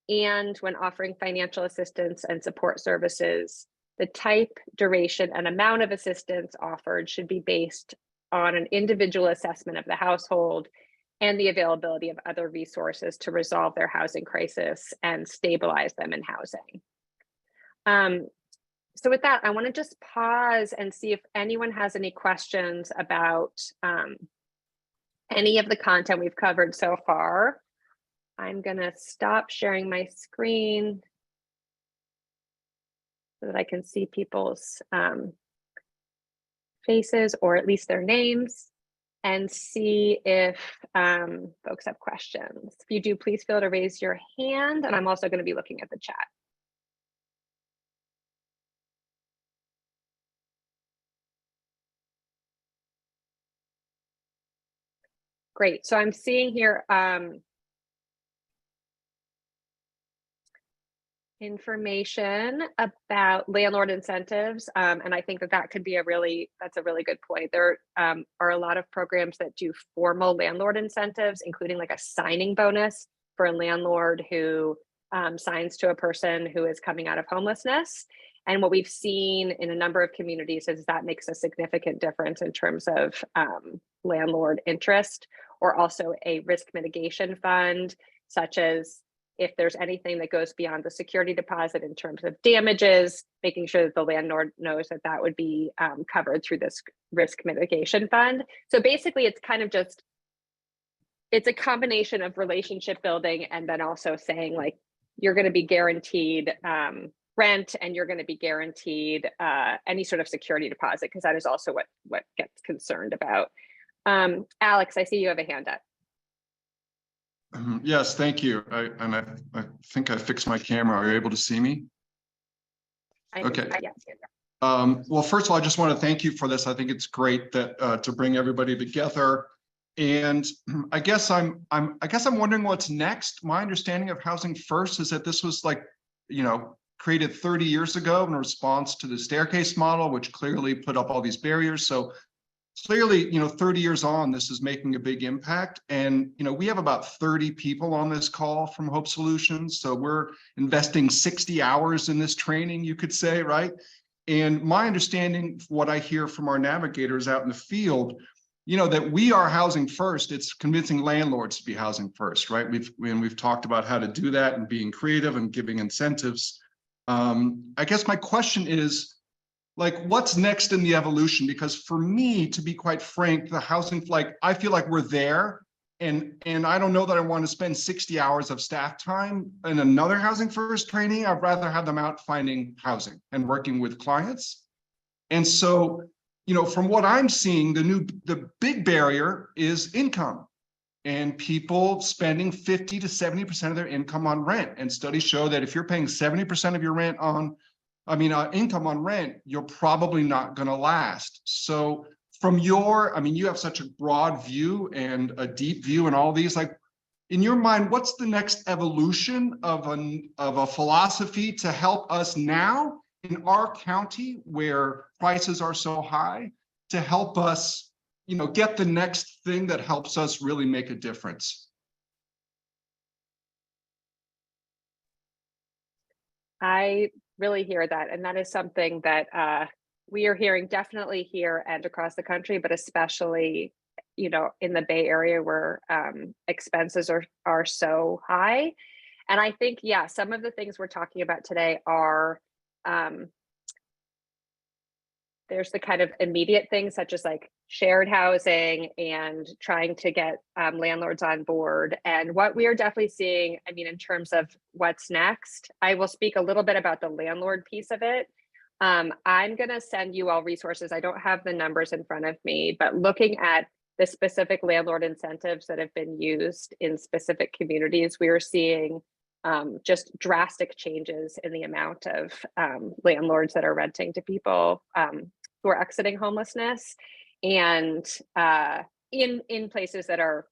And when offering financial assistance and support services, the type, duration, and amount of assistance offered should be based on an individual assessment of the household and the availability of other resources to resolve their housing crisis and stabilize them in housing. So with that, I want to just pause and see if anyone has any questions about any of the content we've covered so far. I'm going to stop sharing my screen so that I can see people's faces, or at least their names, and see if folks have questions. If you do, please feel to raise your hand, and I'm also going to be looking at the chat. Great, so I'm seeing here information about landlord incentives, and I think that that could be that's a really good point. There are a lot of programs that do formal landlord incentives, including like a signing bonus for a landlord who signs to a person who is coming out of homelessness. And what we've seen in a number of communities is that makes a significant difference in terms of landlord interest, or also a risk mitigation fund, such as if there's anything that goes beyond the security deposit in terms of damages, making sure that the landlord knows that that would be covered through this risk mitigation fund. So basically it's kind of just, it's a combination of relationship building and then also saying like, you're going to be guaranteed rent, and you're going to be guaranteed any sort of security deposit, because that is also what gets concerned about. Alex, I see you have a hand up. Yes, thank you. I think I fixed my camera. Are you able to see me? Okay. Yes. Well, first of all, I just want to thank you for this. I think it's great that to bring everybody together. And I guess I'm wondering what's next. My understanding of Housing First is that this was like, created 30 years ago in response to the staircase model, which clearly put up all these barriers. So clearly, 30 years on, this is making a big impact. And, we have about 30 people on this call from Hope Solutions. So we're investing 60 hours in this training, you could say, right? And my understanding, what I hear from our navigators out in the field, that we are housing first. It's convincing landlords to be housing first, right? We've talked about how to do that and being creative and giving incentives. I guess my question is, like, what's next in the evolution? Because for me, to be quite frank, the housing, I feel like we're there, And I don't know that I want to spend 60 hours of staff time in another Housing First training. I'd rather have them out finding housing and working with clients. And so, from what I'm seeing, the big barrier is income, and people spending 50 to 70% of their income on rent. And studies show that if you're paying 70% of your income on rent, you're probably not going to last. So you have such a broad view and a deep view and all these, like, in your mind, what's the next evolution of a philosophy to help us now in our county where prices are so high, to help us, get the next thing that helps us really make a difference? I really hear that. And that is something that we are hearing definitely here and across the country, but especially, in the Bay Area where expenses are so high. And I think, yeah, some of the things we're talking about today are there's the kind of immediate things such as like shared housing and trying to get landlords on board. And what we are definitely seeing, in terms of what's next, I will speak a little bit about the landlord piece of it. I'm going to send you all resources. I don't have the numbers in front of me, but looking at the specific landlord incentives that have been used in specific communities, we are seeing just drastic changes in the amount of landlords that are renting to people who are exiting homelessness, and in places that are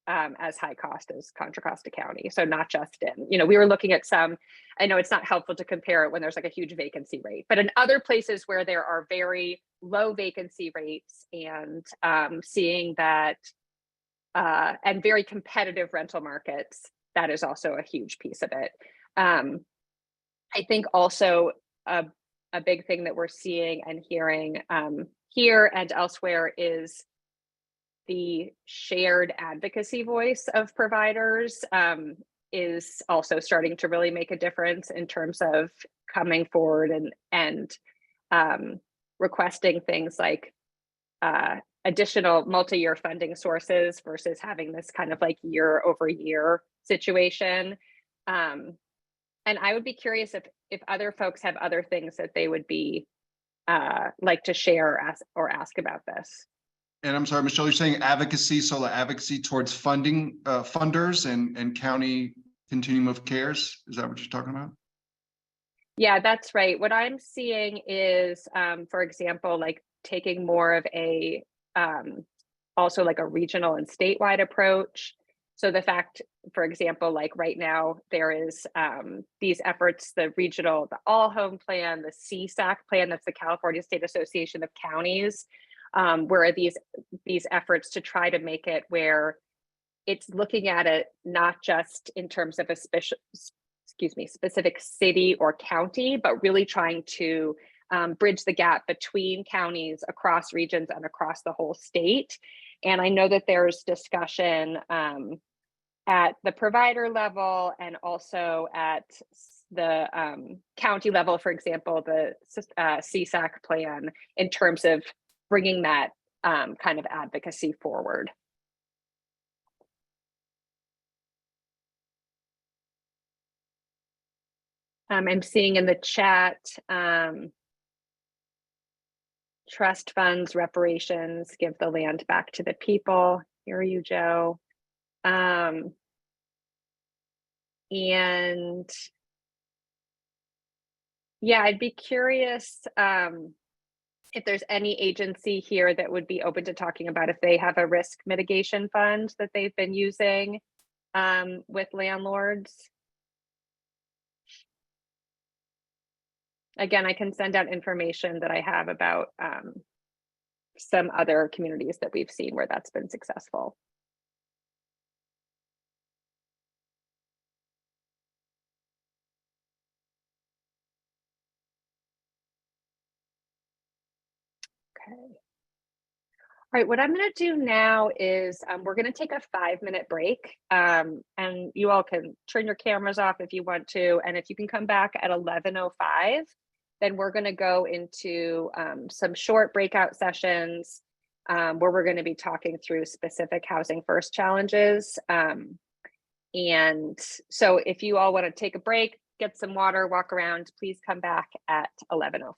as high cost as Contra Costa County. So not just we were looking at some, I know it's not helpful to compare it when there's like a huge vacancy rate, but in other places where there are very low vacancy rates and seeing that and very competitive rental markets, that is also a huge piece of it. I think also a big thing that we're seeing and hearing here and elsewhere is the shared advocacy voice of providers is also starting to really make a difference in terms of coming forward and requesting things like additional multi-year funding sources versus having this kind of like year over year situation. And I would be curious if other folks have other things that they would be like to share or ask about this. And I'm sorry, Michelle, you're saying advocacy, so the advocacy towards funding funders and county continuum of cares. Is that what you're talking about? Yeah, that's right. What I'm seeing is, for example, like taking more of a also like a regional and statewide approach. So the fact, for example, like right now there is these efforts, the All Home Plan, the CSAC plan, that's the California State Association of Counties, where these efforts to try to make it where it's looking at it not just in terms of a specific city or county, but really trying to bridge the gap between counties across regions and across the whole state. And I know that there's discussion at the provider level and also at the county level, for example, the CSAC plan, in terms of bringing that kind of advocacy forward. I'm seeing in the chat, trust funds, reparations, give the land back to the people. Hear you, Joe. And yeah, I'd be curious if there's any agency here that would be open to talking about if they have a risk mitigation fund that they've been using with landlords. Again, I can send out information that I have about some other communities that we've seen where that's been successful. Okay. All right, what I'm going to do now is we're going to take a 5-minute break, and you all can turn your cameras off if you want to. And if you can come back at 11:05, then we're going to go into some short breakout sessions where we're going to be talking through specific Housing First challenges. And so if you all want to take a break, get some water, walk around, please come back at 11:05.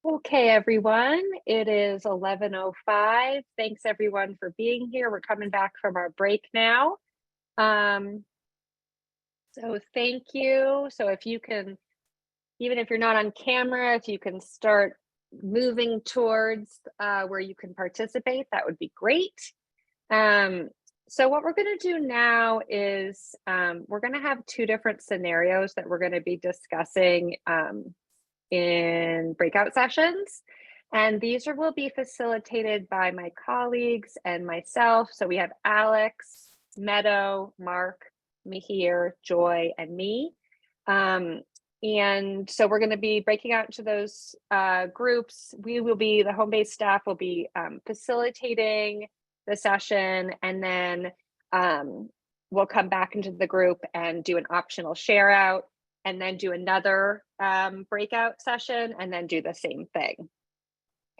Okay, everyone, it is 11:05. Thanks everyone for being here. We're coming back from our break now. So thank you. So if you can, even if you're not on camera, if you can start moving towards where you can participate, that would be great. So what we're going to do now is we're going to have two different scenarios that we're going to be discussing in breakout sessions. And these will be facilitated by my colleagues and myself. So we have Alex, Meadow, Mark, Mihir, Joy, and me. And so we're going to be breaking out into those groups. We will be, the home-based staff will be facilitating the session, and then we'll come back into the group and do an optional share out, and then do another breakout session, and then do the same thing.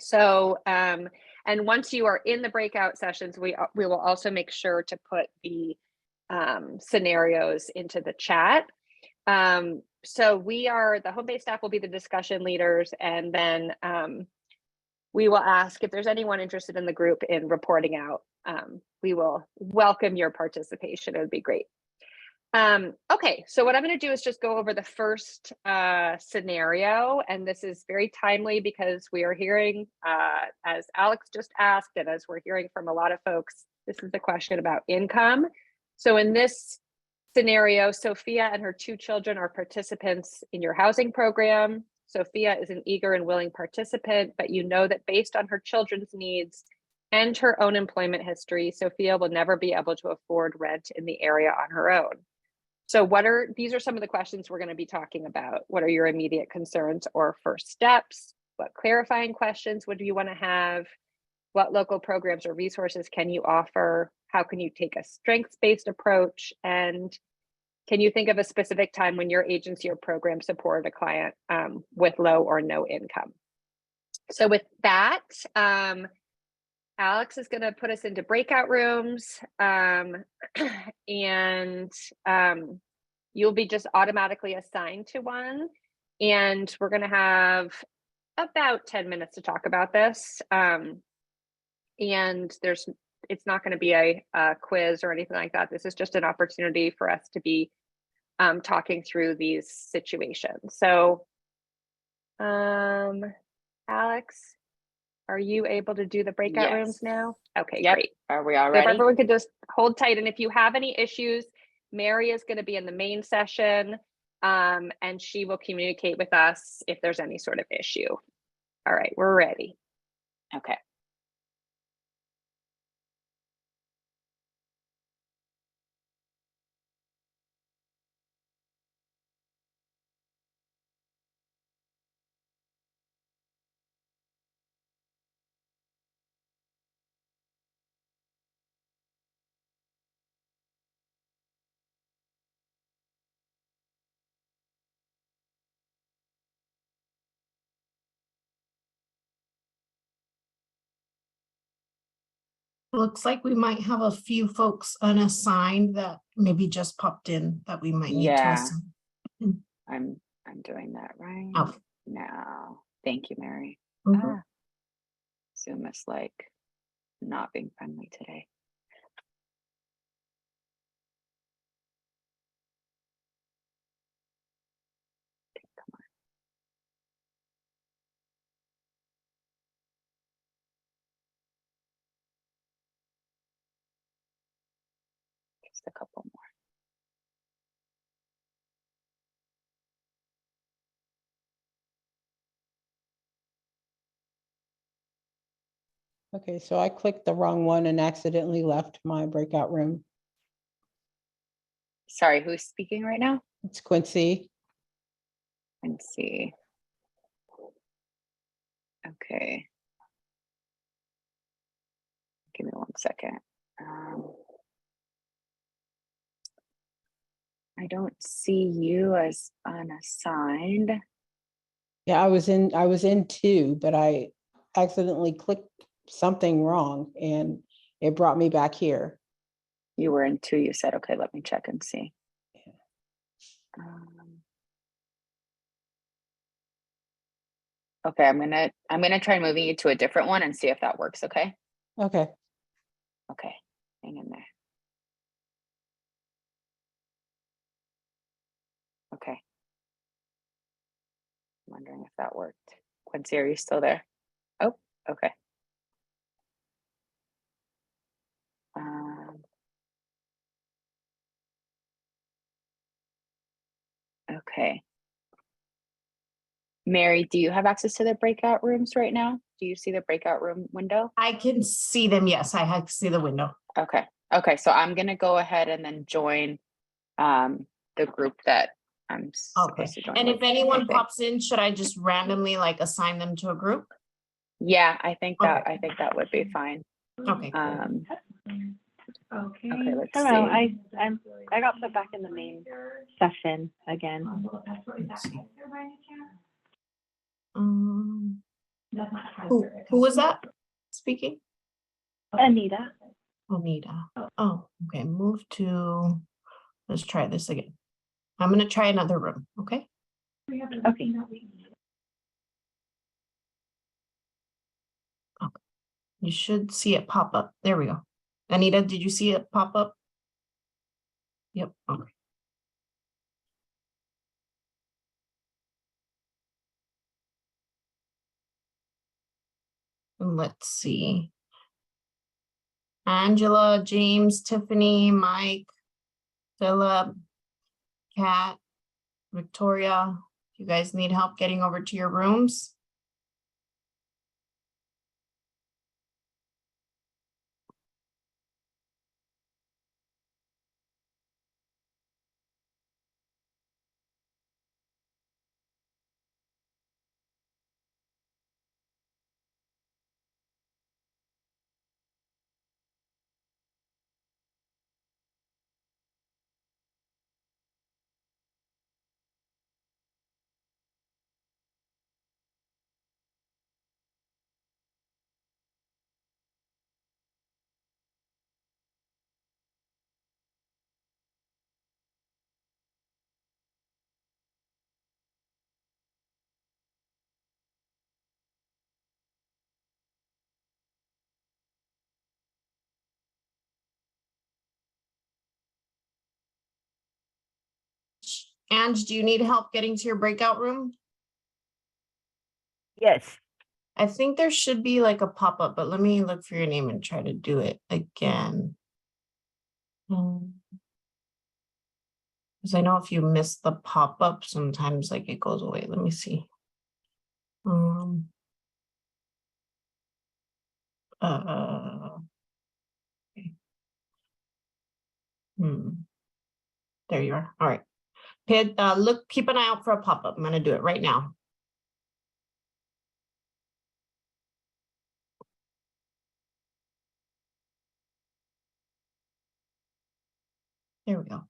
So, and once you are in the breakout sessions, we will also make sure to put the scenarios into the chat. So we are, the home-based staff will be the discussion leaders, and then we will ask if there's anyone interested in the group in reporting out. We will welcome your participation. It would be great. Okay, so what I'm going to do is just go over the first scenario, and this is very timely because we are hearing, as Alex just asked, and as we're hearing from a lot of folks, this is the question about income. So in this scenario, Sophia and her 2 children are participants in your housing program. Sophia is an eager and willing participant, but you know that based on her children's needs and her own employment history, Sophia will never be able to afford rent in the area on her own. So these are some of the questions we're going to be talking about. What are your immediate concerns or first steps? What clarifying questions would you want to have? What local programs or resources can you offer? How can you take a strengths-based approach? And can you think of a specific time when your agency or program supported a client with low or no income? So with that, Alex is going to put us into breakout rooms, and you'll be just automatically assigned to one. And we're going to have about 10 minutes to talk about this. And it's not going to be a quiz or anything like that. This is just an opportunity for us to be talking through these situations. So, Alex, are you able to do the breakout rooms now? Okay, Yep. great. Are we all So ready? if everyone could just hold tight, and if you have any issues, Mary is going to be in the main session, and she will communicate with us if there's any sort of issue. All right, we're ready. Okay. Looks like we might have a few folks unassigned that maybe just popped in that we might need to Yeah. assign. I'm doing that right Oh. now. Thank you, Mary. Mhm. Zoom is like not being friendly today. Come on. Just a couple more. Okay, so I clicked the wrong one and accidentally left my breakout room. Sorry, who's speaking right now? It's Quincy. Let's see. Okay. Give me 1 second. I don't see you as unassigned. Yeah, I was in 2, but I accidentally clicked something wrong and it brought me back here. You were in 2, you said. Okay, let me check and see. Yeah. Okay, I'm gonna try moving you to a different one and see if that works, okay? Okay. Okay, hang in there. Okay. I'm wondering if that worked. Quincy, are you still there? Oh, okay. Um, okay. Mary, do you have access to the breakout rooms right now? Do you see the breakout room window? I can see them. Yes, I have to see the window. Okay. Okay, so I'm gonna go ahead and then join the group that I'm Okay. supposed to join And with, if anyone I think. pops in, should I just randomly like assign them to a group? Yeah, I think that Okay. would be fine. Okay, cool. Okay, let's Hello, see. I got put back in the main session again. Let's see. Who was that speaking? Anita. Anita. Oh, okay. Move to, let's try this again. I'm gonna try another room, okay? Okay. You should see it pop up. There we go. Anita, did you see it pop up? Yep, okay. And let's see. Angela, James, Tiffany, Mike, Philip, Kat, Victoria. You guys need help getting over to your rooms? Ange, do you need help getting to your breakout room? Yes. I think there should be like a pop-up, but let me look for your name and try to do it again. Because I know if you miss the pop-up, sometimes like it goes away. Let me see. Um, okay. There you are. All right. Look, keep an eye out for a pop-up. I'm gonna do it right now. There we go.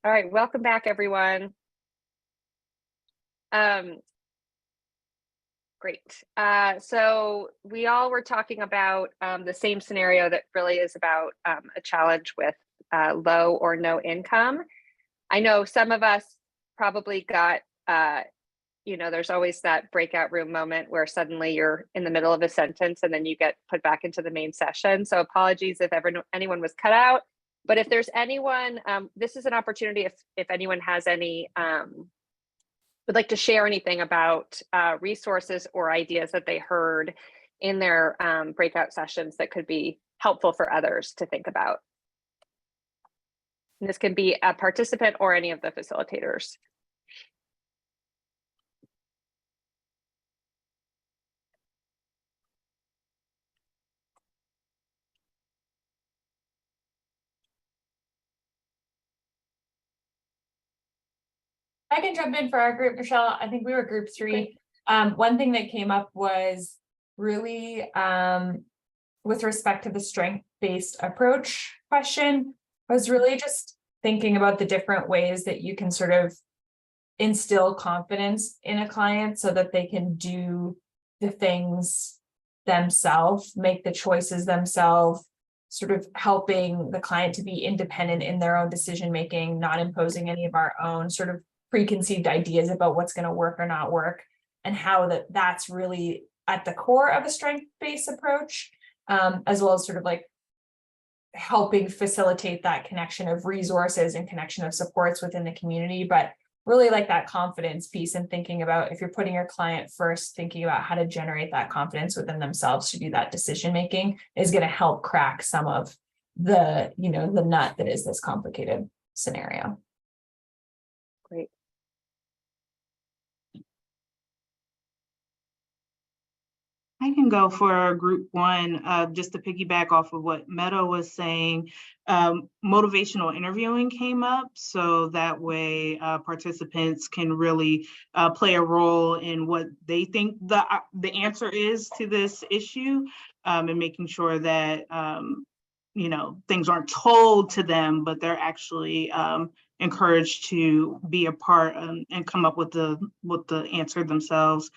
All right, welcome back, everyone. Great. So we all were talking about the same scenario that really is about a challenge with low or no income. I know some of us probably got, there's always that breakout room moment where suddenly you're in the middle of a sentence and then you get put back into the main session. So apologies if anyone was cut out. But if there's anyone, this is an opportunity if anyone has any would like to share anything about resources or ideas that they heard in their breakout sessions that could be helpful for others to think about. And this can be a participant or any of the facilitators. I can jump in for our group, Michelle. I think we were group 3. One thing that came up was really with respect to the strength-based approach question, was really just thinking about the different ways that you can sort of instill confidence in a client so that they can do the things themselves, make the choices themselves, sort of helping the client to be independent in their own decision-making, not imposing any of our own sort of preconceived ideas about what's going to work or not work, and how that's really at the core of a strength-based approach, as well as sort of like helping facilitate that connection of resources and connection of supports within the community. But really like that confidence piece and thinking about, if you're putting your client first, thinking about how to generate that confidence within themselves to do that decision-making is going to help crack some of the, the nut that is this complicated scenario. Great. I can go for group 1, just to piggyback off of what Meadow was saying. Motivational interviewing came up, so that way participants can really play a role in what they think the answer is to this issue, and making sure that things aren't told to them, but they're actually encouraged to be a part and come up with the answer themselves.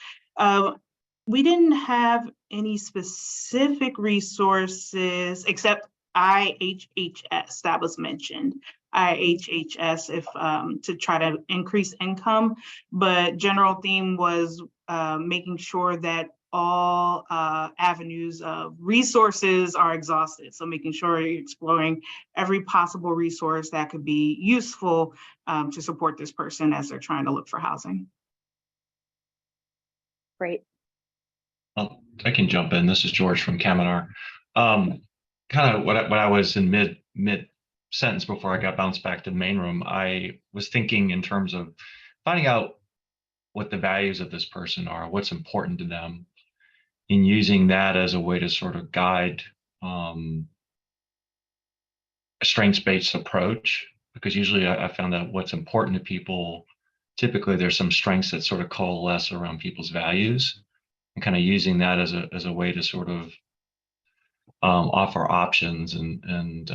We didn't have any specific resources except IHHS that was mentioned. IHHS if to try to increase income, but general theme was making sure that all avenues of resources are exhausted. So making sure you're exploring every possible resource that could be useful to support this person as they're trying to look for housing. Great. I can jump in. This is George from Kaminar. Kind of what I was in mid sentence before I got bounced back to the main room. I was thinking in terms of finding out what the values of this person are, what's important to them, and using that as a way to sort of guide a strengths-based approach. Because usually I found that what's important to people, typically there's some strengths that sort of coalesce around people's values. And kind of using that as a way to sort of offer options and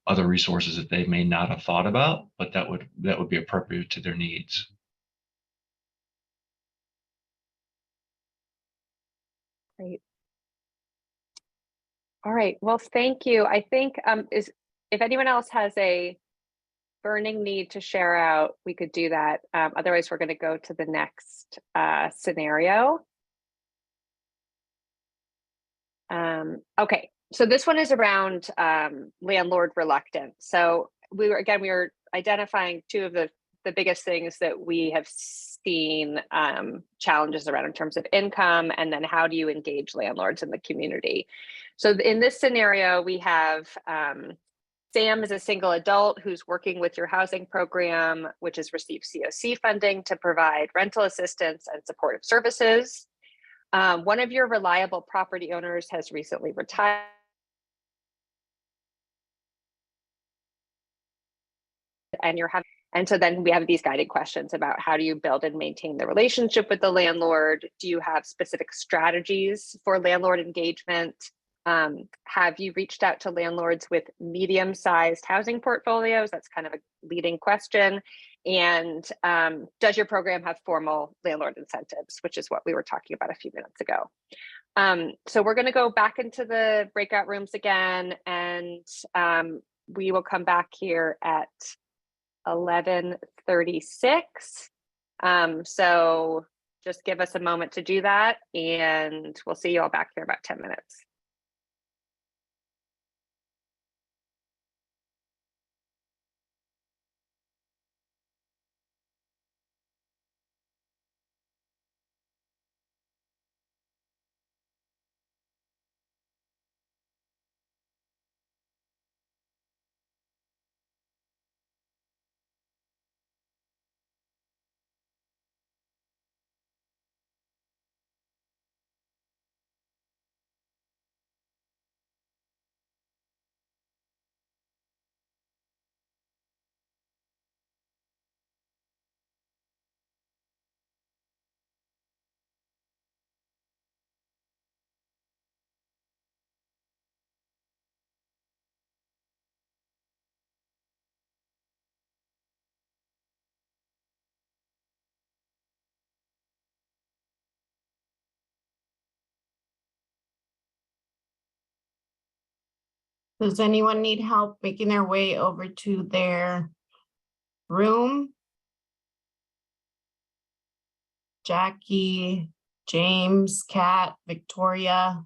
other resources that they may not have thought about, but that would be appropriate to their needs. Great. All right. Well, thank you. I think if anyone else has a burning need to share out, we could do that. Otherwise, we're going to go to the next scenario. Okay, so this one is around landlord reluctance. So we were identifying 2 of the biggest things that we have seen challenges around in terms of income, and then how do you engage landlords in the community. So in this scenario, we have Sam is a single adult who's working with your housing program, which has received CoC funding to provide rental assistance and supportive services. One of your reliable property owners has recently retired. And so then we have these guided questions about how do you build and maintain the relationship with the landlord? Do you have specific strategies for landlord engagement? Have you reached out to landlords with medium-sized housing portfolios? That's kind of a leading question. And does your program have formal landlord incentives, which is what we were talking about a few minutes ago. So we're going to go back into the breakout rooms again, and we will come back here at 11:36. So just give us a moment to do that, and we'll see you all back here in about 10 minutes. Does anyone need help making their way over to their room? Jackie, James, Kat, Victoria.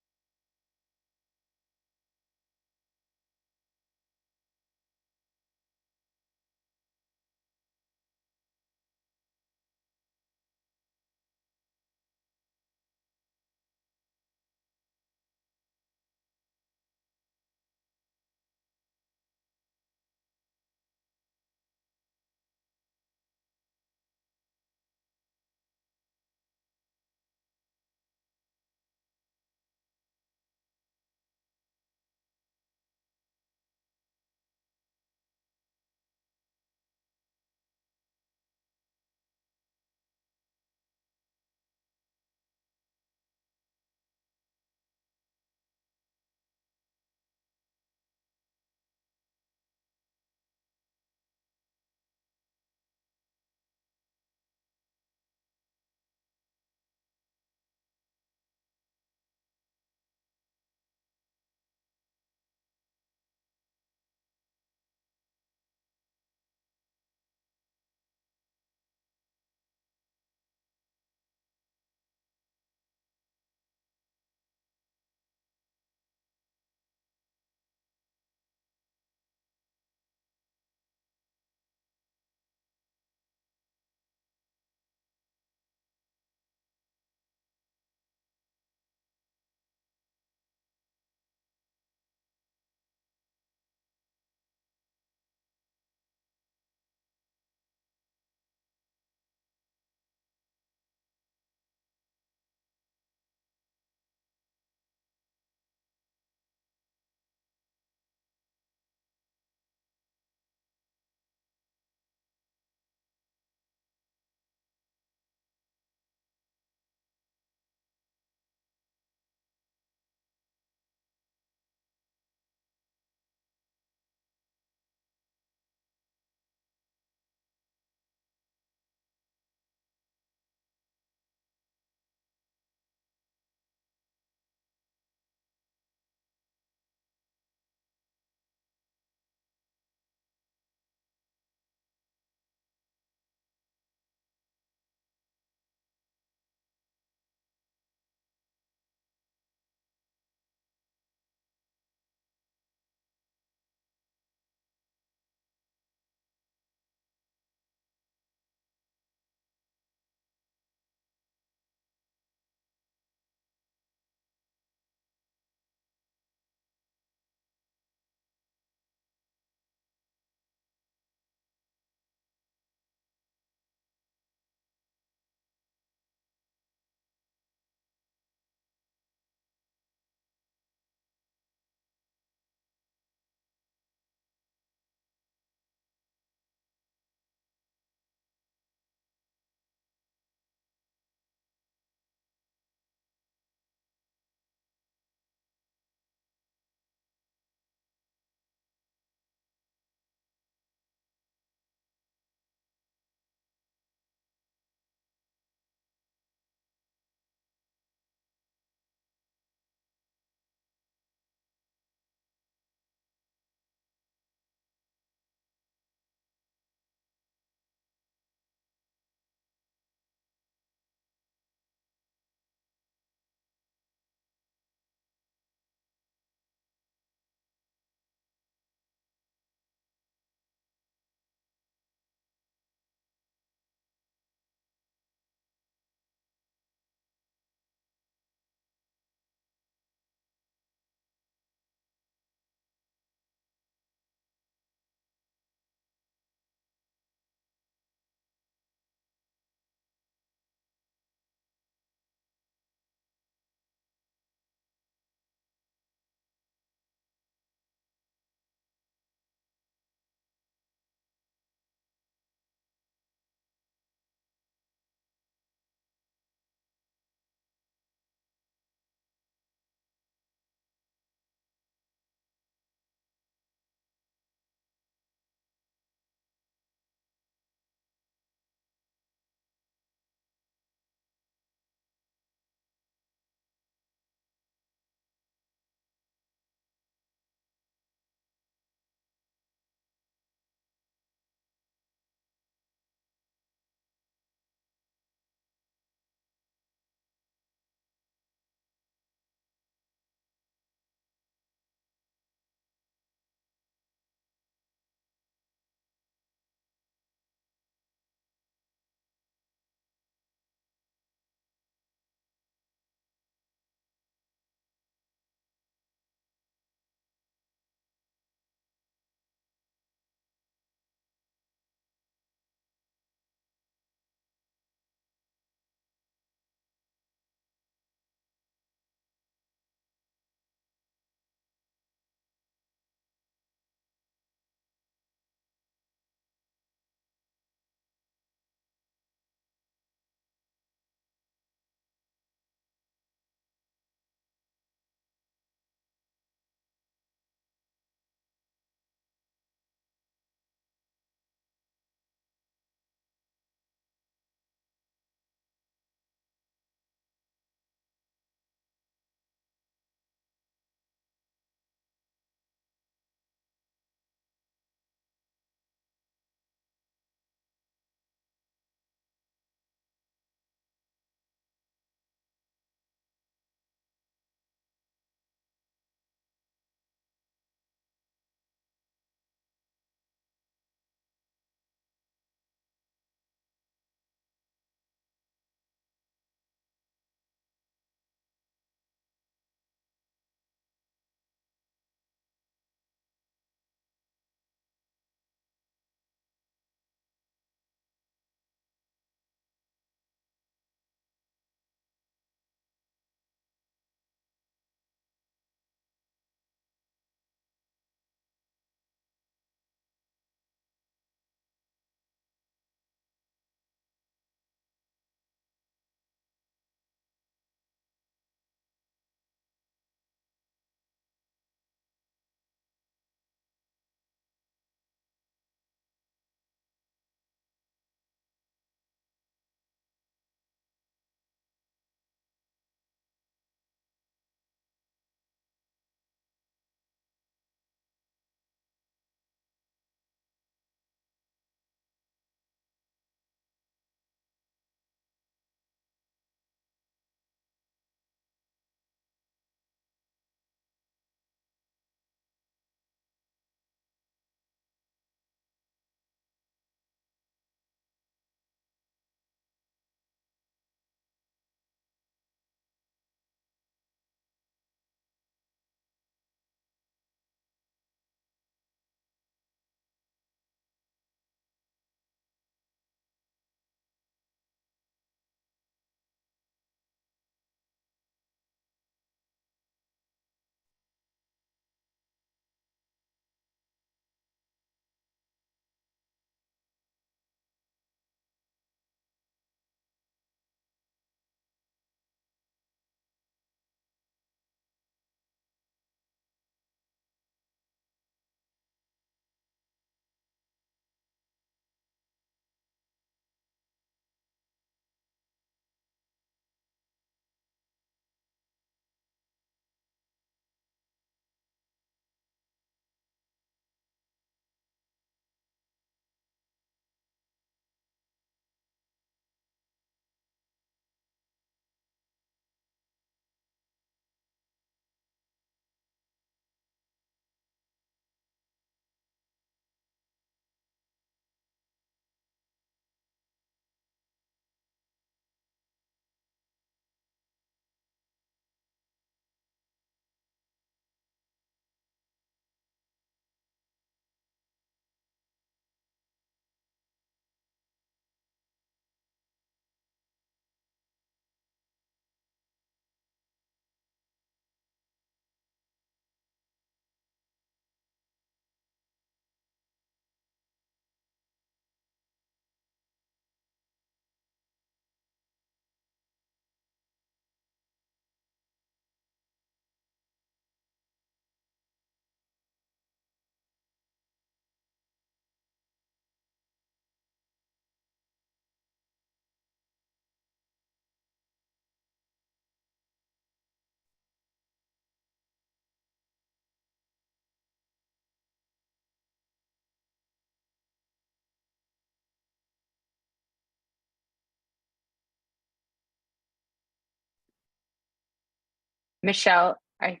Michelle, I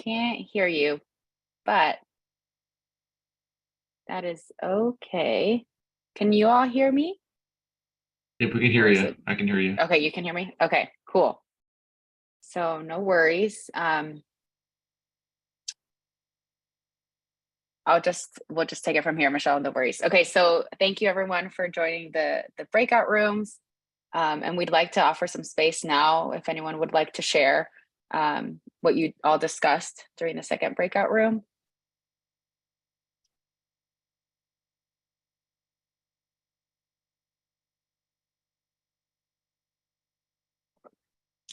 can't hear you, but that is okay. Can you all hear me? If we can hear Or is you, it- I can hear you. Okay, you can hear me? Okay, cool. So no worries. We'll just take it from here, Michelle, no worries. Okay, so thank you everyone for joining the breakout rooms. And we'd like to offer some space now if anyone would like to share what you all discussed during the second breakout room.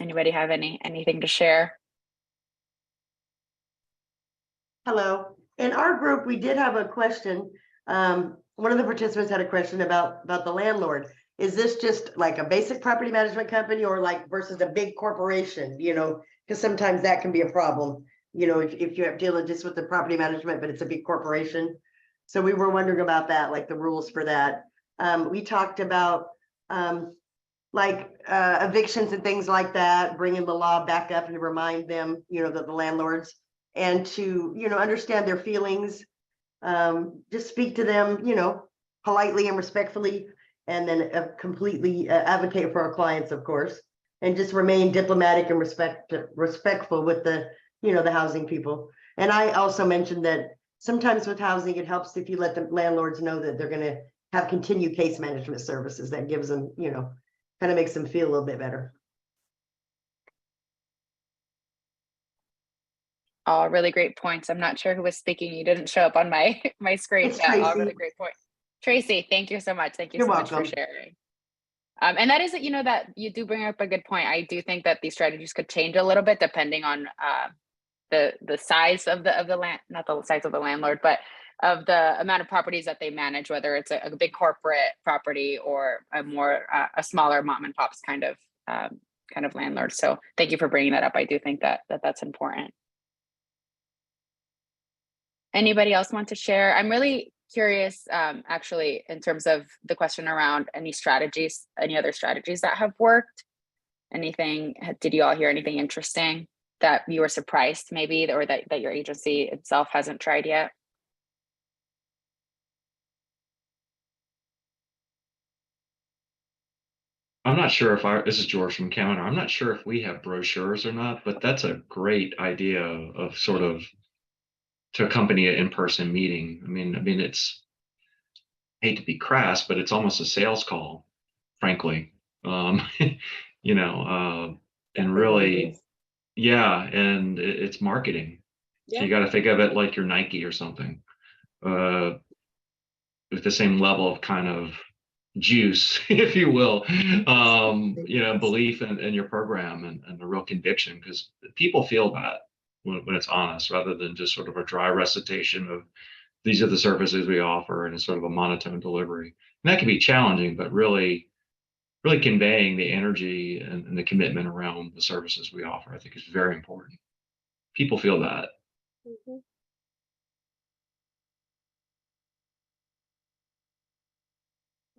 Anybody have anything to share? Hello. In our group, we did have a question. One of the participants had a question about the landlord. Is this just like a basic property management company or like versus a big corporation, you know, because sometimes that can be a problem, you know, if you have dealing just with the property management, but it's a big corporation. So we were wondering about that, like the rules for that. We talked about evictions and things like that, bringing the law back up and to remind them, you know, that the landlords and to, you know, understand their feelings, just speak to them, you know, politely and respectfully, and then completely advocate for our clients, of course, and just remain diplomatic and respectful with the, you know, the housing people. And I also mentioned that sometimes with housing, it helps if you let the landlords know that they're going to have continued case management services. That gives them, you know, kind of makes them feel a little bit better. All really great points. I'm not sure who was speaking. You didn't show up on my screen. It's Yeah, all Tracy. really great point. Tracy, thank you so much. Thank you You're so much welcome. for sharing. And that is, you know, that you do bring up a good point. I do think that these strategies could change a little bit depending on the size of the land, not the size of the landlord, but of the amount of properties that they manage, whether it's a big corporate property or a more a smaller mom and pops kind of landlord. So thank you for bringing that up. I do think that that's important. Anybody else want to share? I'm really curious, actually, in terms of the question around any strategies, any other strategies that have worked. Anything? Did you all hear anything interesting that you were surprised maybe, or that your agency itself hasn't tried yet? I'm not sure if this is George from Counter. I'm not sure if we have brochures or not, but that's a great idea of sort of to accompany an in-person meeting. I mean, it's, I hate to be crass, but it's almost a sales call, frankly. You know, and really, yeah, and it's marketing. So you got to think of it like you're Nike or something, with the same level of kind of juice, if you will, you know, belief in your program and a real conviction, because people feel that when it's honest, rather than just sort of a dry recitation of these are the services we offer and it's sort of a monotone delivery. And that can be challenging, but really conveying the energy and the commitment around the services we offer, I think is very important. People feel that. Mhm.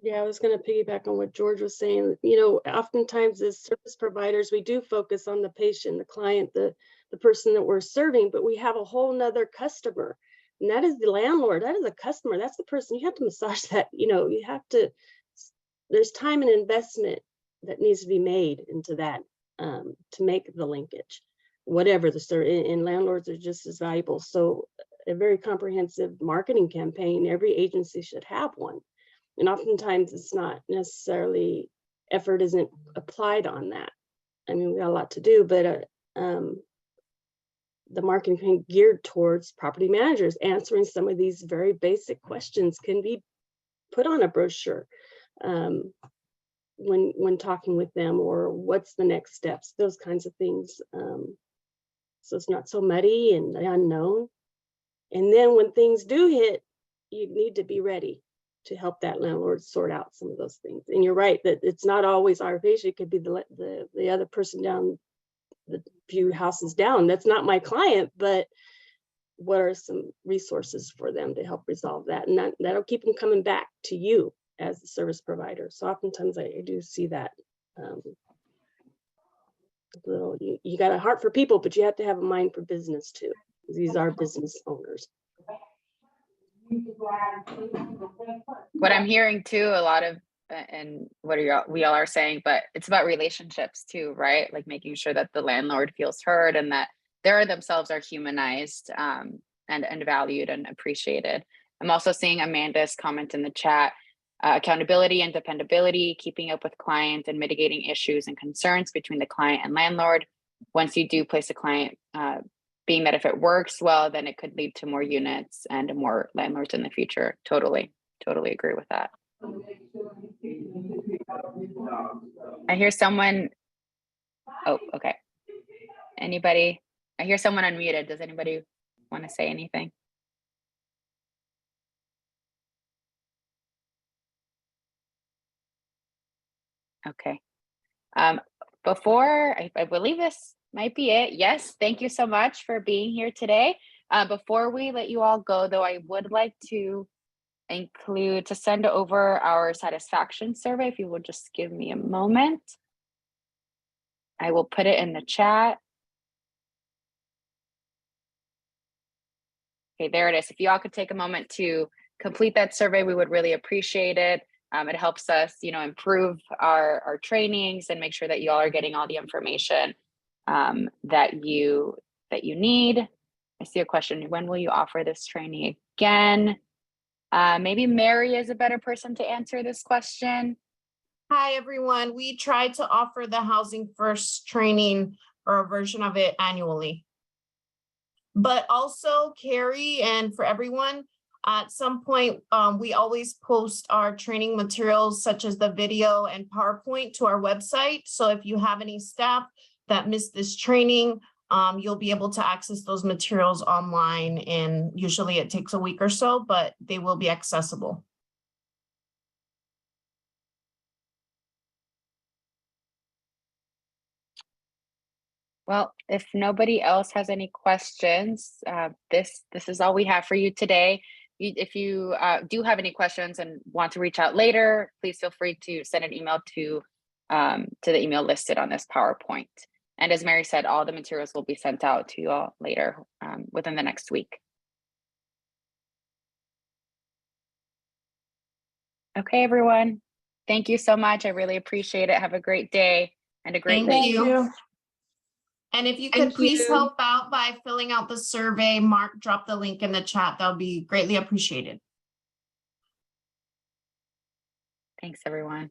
Yeah, I was going to piggyback on what George was saying. You know, oftentimes as service providers, we do focus on the patient, the client, the person that we're serving, but we have a whole nother customer, and that is the landlord. That is a customer. That's the person. You have to massage that. You know, you have to. There's time and investment that needs to be made into that to make the linkage. Whatever the service, and landlords are just as valuable. So, a very comprehensive marketing campaign. Every agency should have one. And oftentimes it's not necessarily, effort isn't applied on that. I mean, we got a lot to do, but the marketing campaign geared towards property managers answering some of these very basic questions can be put on a brochure when talking with them, or what's the next steps, those kinds of things. So it's not so muddy and the unknown. And then when things do hit, you need to be ready to help that landlord sort out some of those things. And you're right that it's not always our patient. It could be the other person down the few houses down. That's not my client, but what are some resources for them to help resolve that? And that'll keep them coming back to you as the service provider. So oftentimes I do see that So you got a heart for people, but you have to have a mind for business too. These are business owners. What I'm hearing too, a lot of, and what we all are saying, but it's about relationships too, right? Like making sure that the landlord feels heard and that they themselves are humanized and valued and appreciated. I'm also seeing Amanda's comment in the chat, accountability and dependability, keeping up with clients and mitigating issues and concerns between the client and landlord. Once you do place a client, being that if it works well, then it could lead to more units and more landlords in the future. Totally agree with that. I hear someone, oh, okay. Anybody, I hear someone unmuted. Does anybody want to say anything? Okay. Before, I believe this might be it. Yes, thank you so much for being here today. Before we let you all go, though, I would like to send over our satisfaction survey. If you will just give me a moment. I will put it in the chat. Okay, there it is. If you all could take a moment to complete that survey, we would really appreciate it. It helps us, improve our trainings and make sure that you all are getting all the information that you need. I see a question. When will you offer this training again? Maybe Mary is a better person to answer this question. Hi, everyone. We try to offer the Housing First training or a version of it annually. But also, Carrie, and for everyone, at some point, we always post our training materials such as the video and PowerPoint to our website. So if you have any staff that missed this training, you'll be able to access those materials online, and usually it takes a week or so, but they will be accessible. Well, if nobody else has any questions, this is all we have for you today. If you do have any questions and want to reach out later, please feel free to send an email to the email listed on this PowerPoint. And as Mary said, all the materials will be sent out to you all later within the next week. Okay, everyone. Thank you so much. I really appreciate it. Have a great day and a great week. Thank you. And if you could please help out by filling out the survey, Mark dropped the link in the chat. That'll be greatly appreciated. Thanks, everyone.